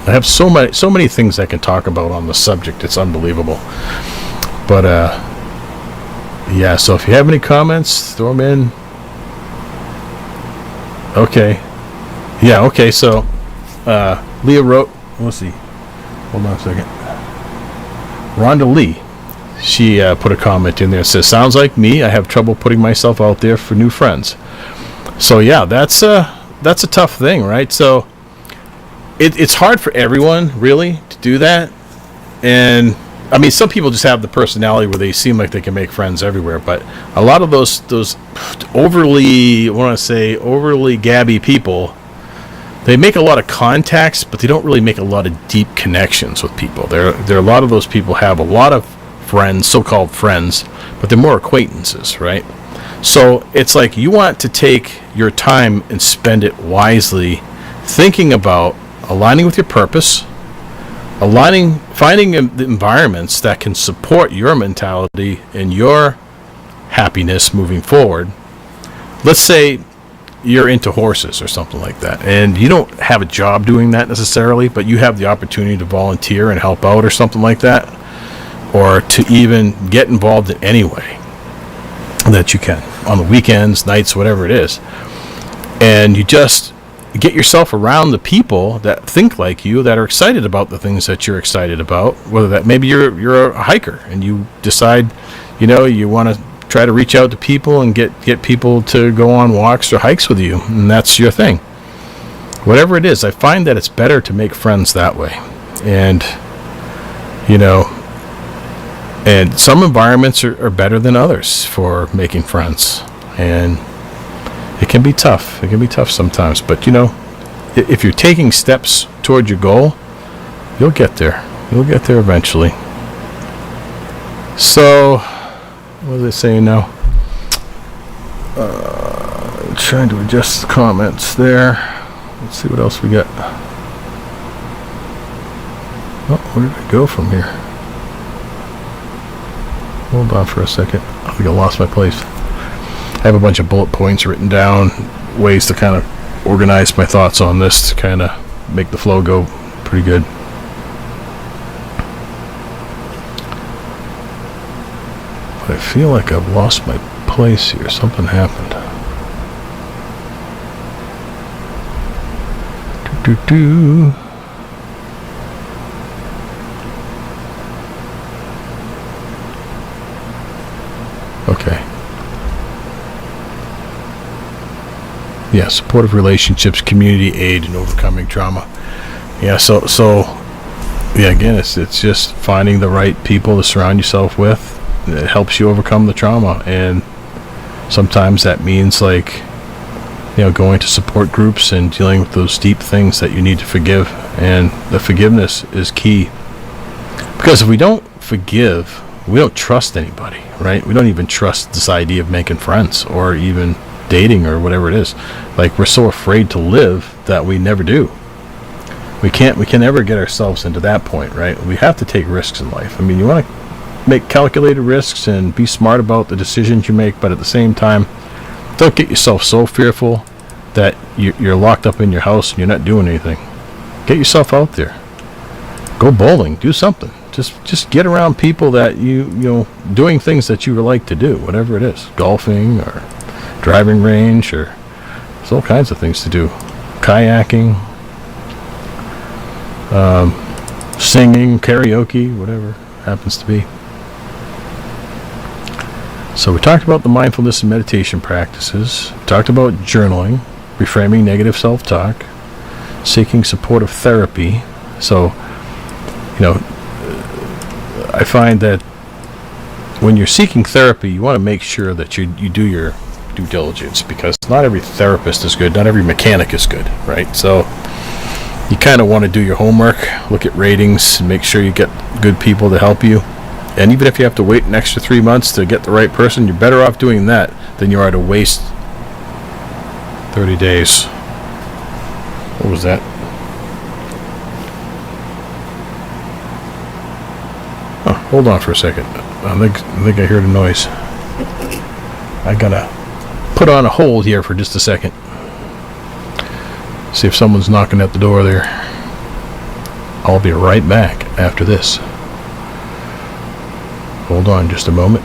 I have so many things I can talk about on the subject. It's unbelievable. But yeah. So if you have any comments, throw them in. Okay. Yeah. Okay. So Leah wrote. Let's see. Hold on a second. Rhonda Lee. She put a comment in there. It says, "Sounds like me. I have trouble putting myself out there for new friends." So yeah, that's a tough thing, right? So it's hard for everyone really to do that. And I mean, some people just have the personality where they seem like they can make friends everywhere. But a lot of those overly, I want to say, overly gabby people, they make a lot of contacts, but they don't really make a lot of deep connections with people. There a lot of those people have a lot of friends, so-called friends, but they're more acquaintances, right? So it's like you want to take your time and spend it wisely, thinking about aligning with your purpose, finding the environments that can support your mentality and your happiness moving forward. Let's say you're into horses or something like that, and you don't have a job doing that necessarily, but you have the opportunity to volunteer and help out or something like that, or to even get involved in any way that you can, on the weekends, nights, whatever it is. And you just get yourself around the people that think like you, that are excited about the things that you're excited about, whether that maybe you're a hiker and you decide, you want to try to reach out to people and get people to go on walks or hikes with you, and that's your thing. Whatever it is, I find that it's better to make friends that way. And and some environments are better than others for making friends, and it can be tough. It can be tough sometimes, but if you're taking steps toward your goal, you'll get there. You'll get there eventually. So, what are they saying now? Trying to adjust the comments there. Let's see what else we got. Oh, where did I go from here? Hold on for a second. I think I lost my place. I have a bunch of bullet points written down, ways to kind of organize my thoughts on this to kind of make the flow go pretty good. But I feel like I've lost my place here. Something happened. Do. Okay. Yeah, supportive relationships, community aid, and overcoming trauma. Yeah, so yeah, again, it's just finding the right people to surround yourself with. It helps you overcome the trauma, and sometimes that means going to support groups and dealing with those deep things that you need to forgive, and the forgiveness is key. Because if we don't forgive, we don't trust anybody, right? We don't even trust this idea of making friends or even dating or whatever it is. Like, we're so afraid to live that we never do. We can never get ourselves into that point, right? We have to take risks in life. I mean, you want to make calculated risks and be smart about the decisions you make, but at the same time, don't get yourself so fearful that you're locked up in your house and you're not doing anything. Get yourself out there. Go bowling. Do something. Just get around people that you doing things that you like to do, whatever it is. Golfing or driving range, or there's all kinds of things to do. Kayaking, singing, karaoke, whatever happens to be. So we talked about the mindfulness and meditation practices. We talked about journaling, reframing negative self-talk, seeking supportive therapy. So, I find that when you're seeking therapy, you want to make sure that you do your due diligence, because not every therapist is good, not every mechanic is good, right? So you kind of want to do your homework, look at ratings, and make sure you get good people to help you. And even if you have to wait an extra 3 months to get the right person, you're better off doing that than you are to waste 30 days. What was that? Oh, hold on for a second. I think I heard a noise. I gotta put on a hold here for just a second. See if someone's knocking at the door there. I'll be right back after this. Hold on just a moment.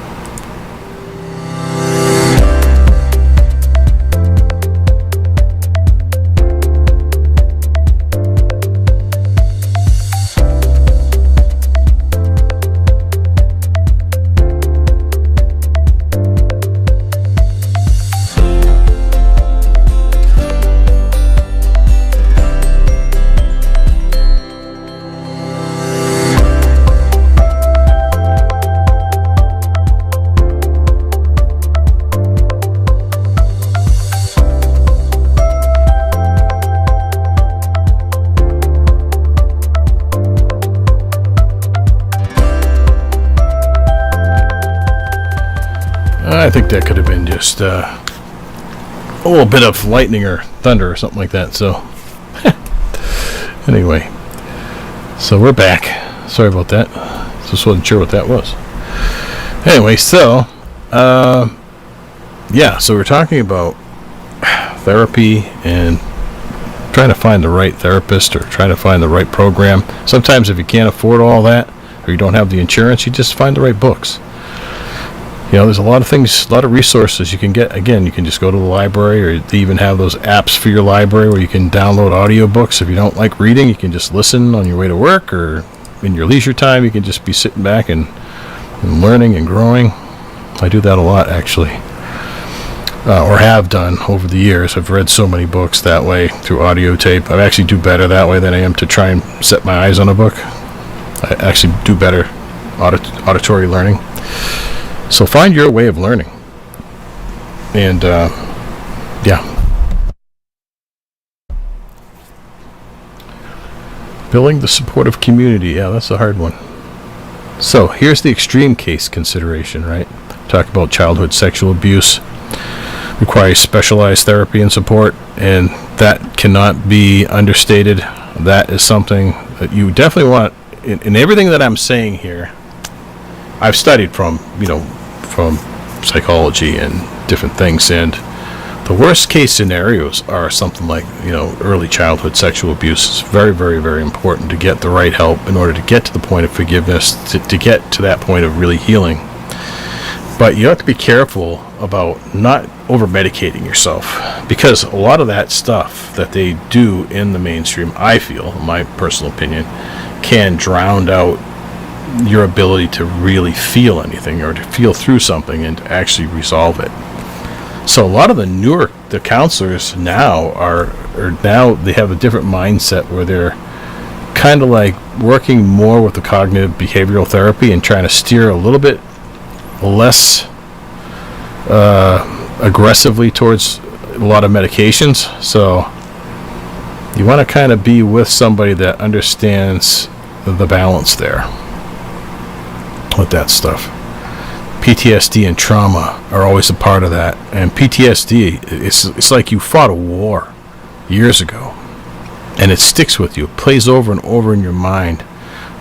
I think that could have been just a little bit of lightning or thunder or something like that. So, anyway, so we're back. Sorry about that. Just wasn't sure what that was. Anyway, so, so we're talking about therapy and trying to find the right therapist or trying to find the right program. Sometimes if you can't afford all that or you don't have the insurance, you just find the right books. There's a lot of things, a lot of resources you can get. Again, you can just go to the library, or they even have those apps for your library where you can download audiobooks. If you don't like reading, you can just listen on your way to work, or in your leisure time, you can just be sitting back and learning and growing. I do that a lot, actually, or have done over the years. I've read so many books that way through audio tape. I actually do better that way than I am to try and set my eyes on a book. I actually do better auditory learning. So find your way of learning. And, Building the supportive community. Yeah, that's a hard one. So here's the extreme case consideration, right? Talk about childhood sexual abuse. Requires specialized therapy and support. And that cannot be understated. That is something that you definitely want. In everything that I'm saying here, I've studied from psychology and different things, and the worst case scenarios are something like, early childhood sexual abuse. It's very, very, very important to get the right help in order to get to the point of forgiveness, to get to that point of really healing. But you have to be careful about not over-medicating yourself, because a lot of that stuff that they do in the mainstream, I feel, in my personal opinion, can drown out your ability to really feel anything or to feel through something and to actually resolve it. So a lot of the counselors now they have a different mindset where they're kind of like working more with the cognitive behavioral therapy and trying to steer a little bit less aggressively towards a lot of medications. So you want to kind of be with somebody that understands the balance there with that stuff. PTSD and trauma are always a part of that. And PTSD, it's like you fought a war years ago, and it sticks with you. It plays over and over in your mind.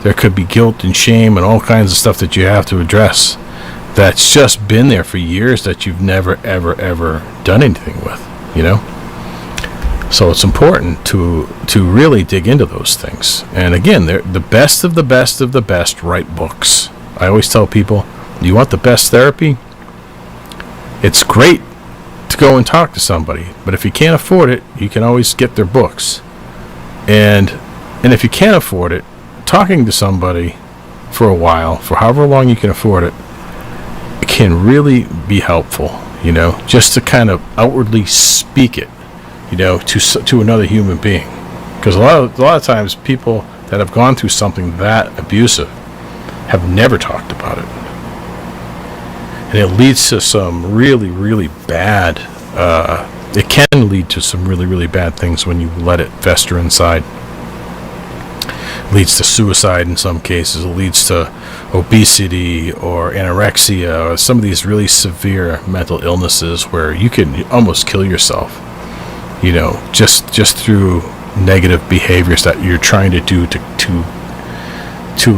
There could be guilt and shame and all kinds of stuff that you have to address that's just been there for years that you've never, ever, ever done anything with, So it's important to really dig into those things. And again, they're the best of the best of the best write books. I always tell people, you want the best therapy? It's great to go and talk to somebody, but if you can't afford it, you can always get their books. And if you can't afford it, talking to somebody for a while, for however long you can afford it, it can really be helpful, just to kind of outwardly speak it, to another human being. Because a lot of times people that have gone through something that abusive have never talked about it. And it leads to some really, really bad, it can lead to some really, really bad things when you let it fester inside. It leads to suicide in some cases. It leads to obesity or anorexia or some of these really severe mental illnesses where you can almost kill yourself, just through negative behaviors that you're trying to do to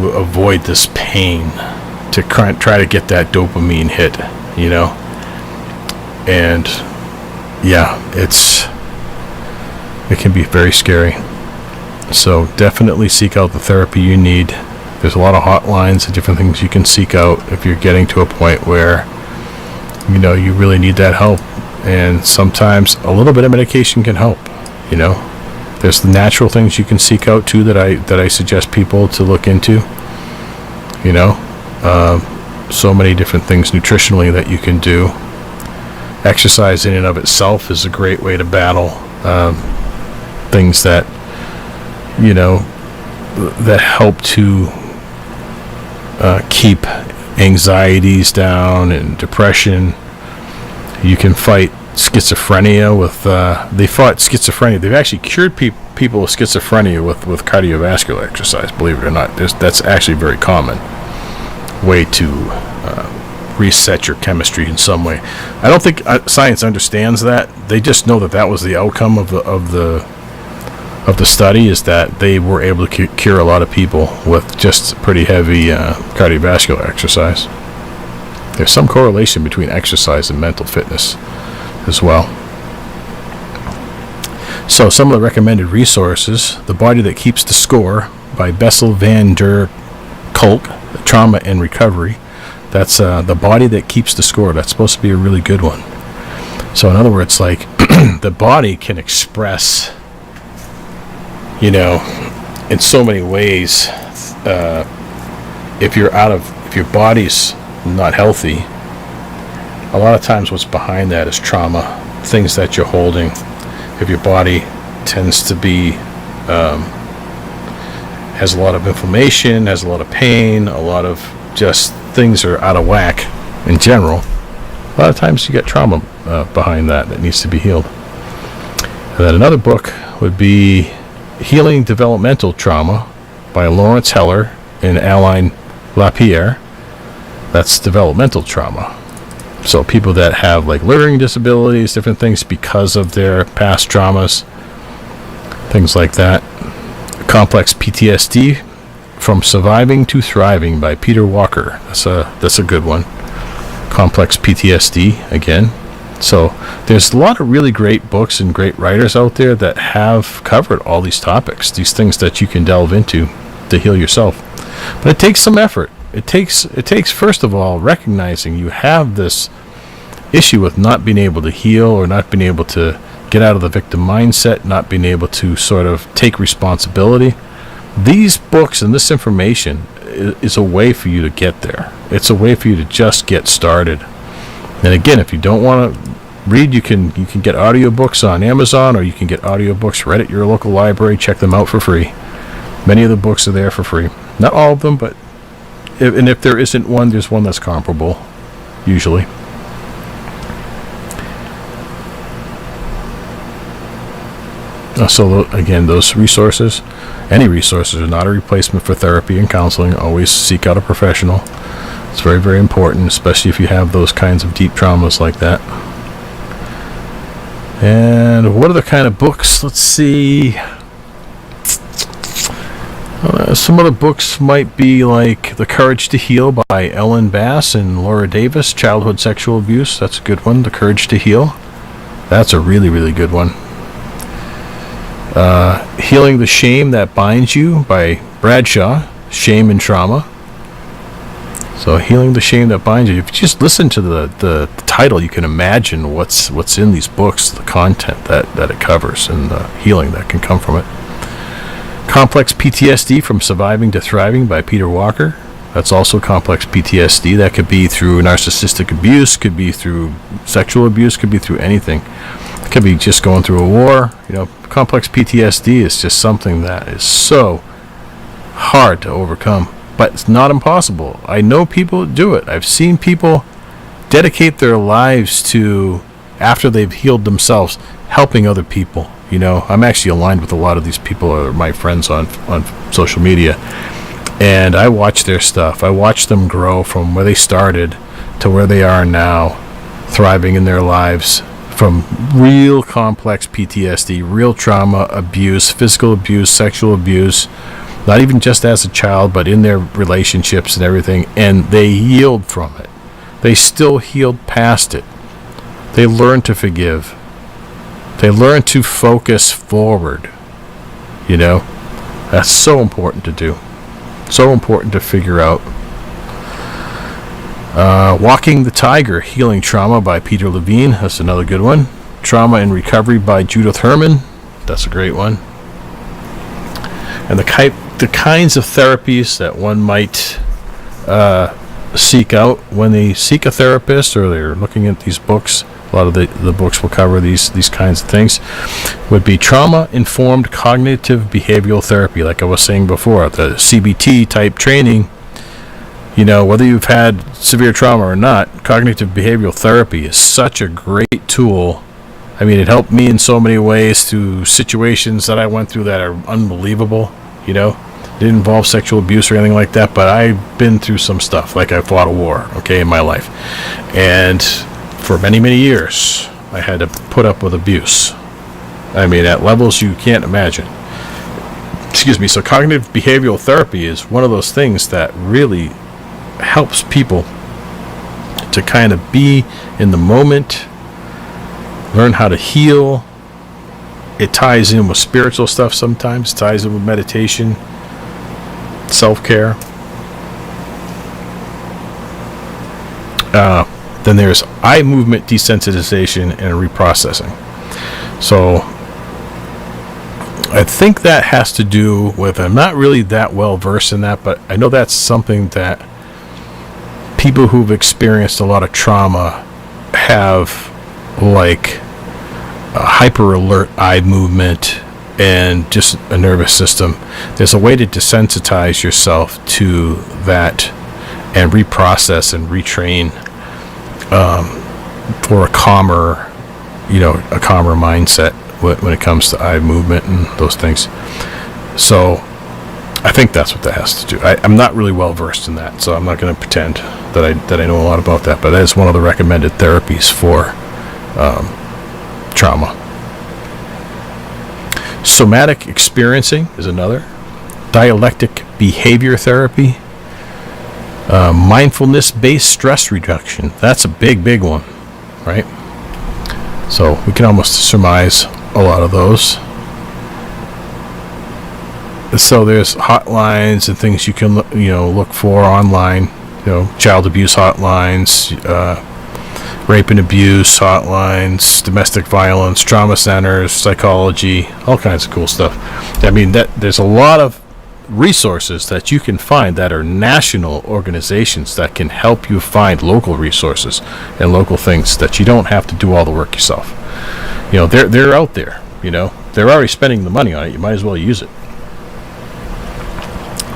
avoid this pain, to try to get that dopamine hit, and it can be very scary. So definitely seek out the therapy you need. There's a lot of hotlines and different things you can seek out if you're getting to a point where, you really need that help. And sometimes a little bit of medication can help. There's the natural things you can seek out too that I suggest people to look into. So many different things nutritionally that you can do. Exercise in and of itself is a great way to battle things that that help to keep anxieties down and depression. You can fight schizophrenia with they fought schizophrenia. They've actually cured people with schizophrenia with cardiovascular exercise, believe it or not. That's actually a very common way to reset your chemistry in some way. I don't think science understands that. They just know that was the outcome of the study, is that they were able to cure a lot of people with just pretty heavy cardiovascular exercise. There's some correlation between exercise and mental fitness as well. So some of the recommended resources: The Body That Keeps the Score by Bessel van der Kolk, Trauma and Recovery. That's The Body That Keeps the Score. That's supposed to be a really good one. So in other words, like the body can express, in so many ways. If your body's not healthy, a lot of times what's behind that is trauma, things that you're holding. If your body tends to be has a lot of inflammation, has a lot of pain, a lot of just things are out of whack in general, a lot of times you get trauma behind that needs to be healed. And then another book would be Healing Developmental Trauma by Lawrence Heller and Aline Lapierre. That's developmental trauma. So people that have like learning disabilities, different things because of their past traumas, things like that. Complex PTSD, From Surviving to Thriving by Peter Walker. That's a good one. Complex PTSD again. So there's a lot of really great books and great writers out there that have covered all these topics, these things that you can delve into to heal yourself. But it takes some effort. It takes first of all recognizing you have this issue with not being able to heal, or not being able to get out of the victim mindset, not being able to sort of take responsibility. These books and this information is a way for you to get there. It's a way for you to just get started. And again, if you don't want to read, you can get audiobooks on Amazon, or you can get audiobooks right at your local library. Check them out for free. Many of the books are there for free. Not all of them, but if there isn't one, there's one that's comparable, usually. So again, those resources, any resources, are not a replacement for therapy and counseling. Always seek out a professional. It's very, very important, especially if you have those kinds of deep traumas like that. And what other kind of books? Let's see. Some other books might be like The Courage to Heal by Ellen Bass and Laura Davis, Childhood Sexual Abuse. That's a good one. The Courage to Heal. That's a really, really good one. Healing the Shame That Binds You by Bradshaw, Shame and Trauma. So Healing the Shame That Binds You. If you just listen to the title, you can imagine what's in these books, the content that it covers, and the healing that can come from it. Complex PTSD, From Surviving to Thriving by Peter Walker. That's also complex PTSD. That could be through narcissistic abuse, could be through sexual abuse, could be through anything. It could be just going through a war. Complex PTSD is just something that is so hard to overcome. But it's not impossible. I know people do it. I've seen people dedicate their lives to, after they've healed themselves, helping other people. I'm actually aligned with a lot of these people, or my friends on social media. And I watch their stuff. I watch them grow from where they started to where they are now, thriving in their lives, from real complex PTSD, real trauma, abuse, physical abuse, sexual abuse, not even just as a child, but in their relationships and everything. And they healed from it. They still healed past it. They learned to forgive. They learned to focus forward. That's so important to do. So important to figure out. Walking the Tiger, Healing Trauma by Peter Levine. That's another good one. Trauma and Recovery by Judith Herman. That's a great one. And the kinds of therapies that one might seek out when they seek a therapist, or they're looking at these books. A lot of the books will cover these kinds of things. Would be trauma-informed cognitive behavioral therapy, like I was saying before, the CBT type training. You know, whether you've had severe trauma or not, cognitive behavioral therapy is such a great tool. I mean, it helped me in so many ways through situations that I went through that are unbelievable. You know, it didn't involve sexual abuse or anything like that, but I've been through some stuff, like I fought a war, okay, in my life. And for many, many years, I had to put up with abuse. I mean, at levels you can't imagine. Excuse me. So cognitive behavioral therapy is one of those things that really helps people to kind of be in the moment, learn how to heal. It ties in with spiritual stuff sometimes, ties in with meditation, self-care. Then there's eye movement desensitization and reprocessing. So I think that has to do with, I'm not really that well versed in that, but I know that's something that people who've experienced a lot of trauma have, like a hyper alert eye movement and just a nervous system. There's a way to desensitize yourself to that and reprocess and retrain for a calmer mindset when it comes to eye movement and those things. So I think that's what that has to do. I'm not really well versed in that, so I'm not going to pretend that I know a lot about that, but that is one of the recommended therapies for trauma. Somatic experiencing is another. Dialectic behavior therapy. Mindfulness-based stress reduction. That's a big one, right? So we can almost surmise a lot of those. So there's hotlines and things you can look for online. Child abuse hotlines, rape and abuse hotlines, domestic violence, trauma centers, psychology, all kinds of cool stuff. I mean, there's a lot of resources that you can find that are national organizations that can help you find local resources and local things that you don't have to do all the work yourself. They're out there. They're already spending the money on it. You might as well use it.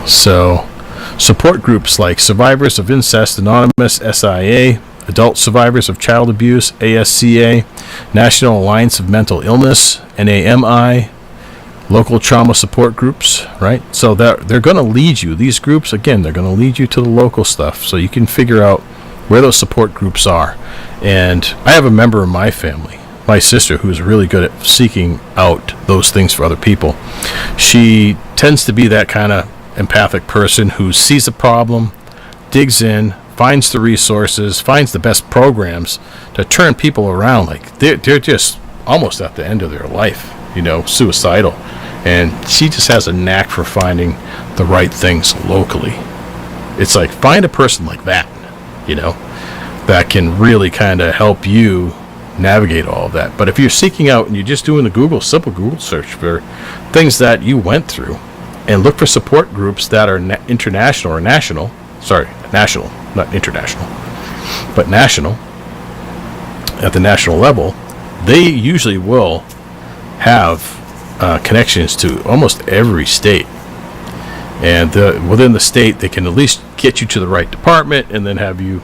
So, support groups like Survivors of Incest Anonymous, SIA, Adult Survivors of Child Abuse, ASCA, National Alliance of Mental Illness, NAMI, local trauma support groups, right? So they're going to lead you. These groups, again, they're going to lead you to the local stuff, so you can figure out where those support groups are. And I have a member of my family, my sister, who's really good at seeking out those things for other people. She tends to be that kind of empathic person who sees a problem, digs in, finds the resources, finds the best programs to turn people around. Like they're just almost at the end of their life, suicidal. And she just has a knack for finding the right things locally. It's like, find a person like that, that can really kind of help you navigate all of that. But if you're seeking out and you're just doing the simple Google search for things that you went through, and look for support groups that are international or national, national, not international, but national, at the national level, they usually will have connections to almost every state. And within the state, they can at least get you to the right department and then have you,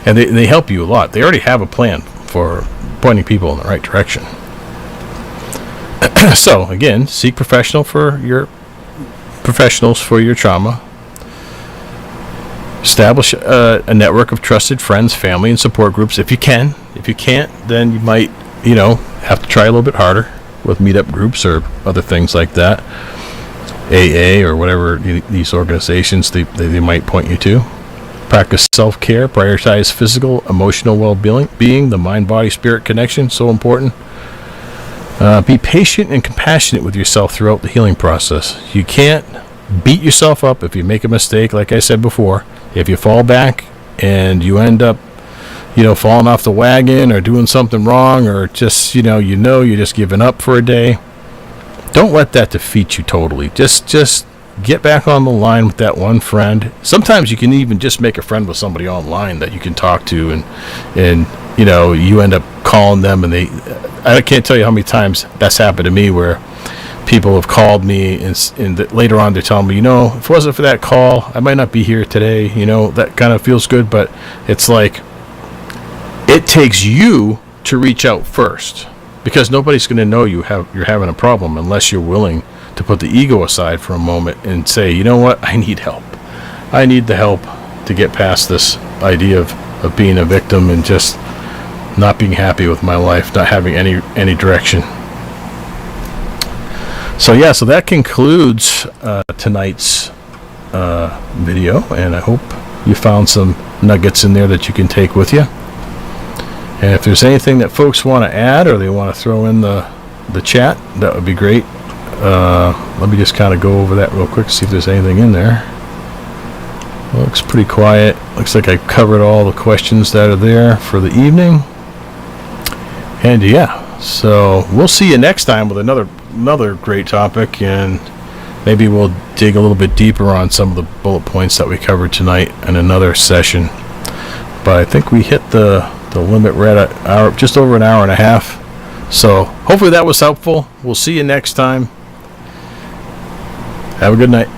and they help you a lot. They already have a plan for pointing people in the right direction. So, again, seek professionals for your trauma. Establish a network of trusted friends, family, and support groups if you can. If you can't, then you might, have to try a little bit harder with meetup groups or other things like that. AA or whatever these organizations they might point you to. Practice self-care. Prioritize physical, emotional well-being. The mind-body-spirit connection, so important. Be patient and compassionate with yourself throughout the healing process. You can't beat yourself up if you make a mistake, like I said before. If you fall back and you end up, falling off the wagon or doing something wrong, or just, you're just giving up for a day, don't let that defeat you totally. Just get back on the line with that one friend. Sometimes you can even just make a friend with somebody online that you can talk to, and you end up calling them, and I can't tell you how many times that's happened to me, where people have called me and later on they're telling me, if it wasn't for that call, I might not be here today. That kind of feels good, but it's like it takes you to reach out first, because nobody's going to know you're having a problem unless you're willing to put the ego aside for a moment and say, you know what, I need help. I need the help to get past this idea of being a victim and just not being happy with my life, not having any direction. So that concludes tonight's video, and I hope you found some nuggets in there that you can take with you. And if there's anything that folks want to add or they want to throw in the chat, that would be great. Let me just kind of go over that real quick, see if there's anything in there. Looks pretty quiet. Looks like I covered all the questions that are there for the evening. And so we'll see you next time with another great topic, and maybe we'll dig a little bit deeper on some of the bullet points that we covered tonight in another session. But I think we hit the limit. We're at just over an hour and a half. So hopefully that was helpful. We'll see you next time. Have a good night.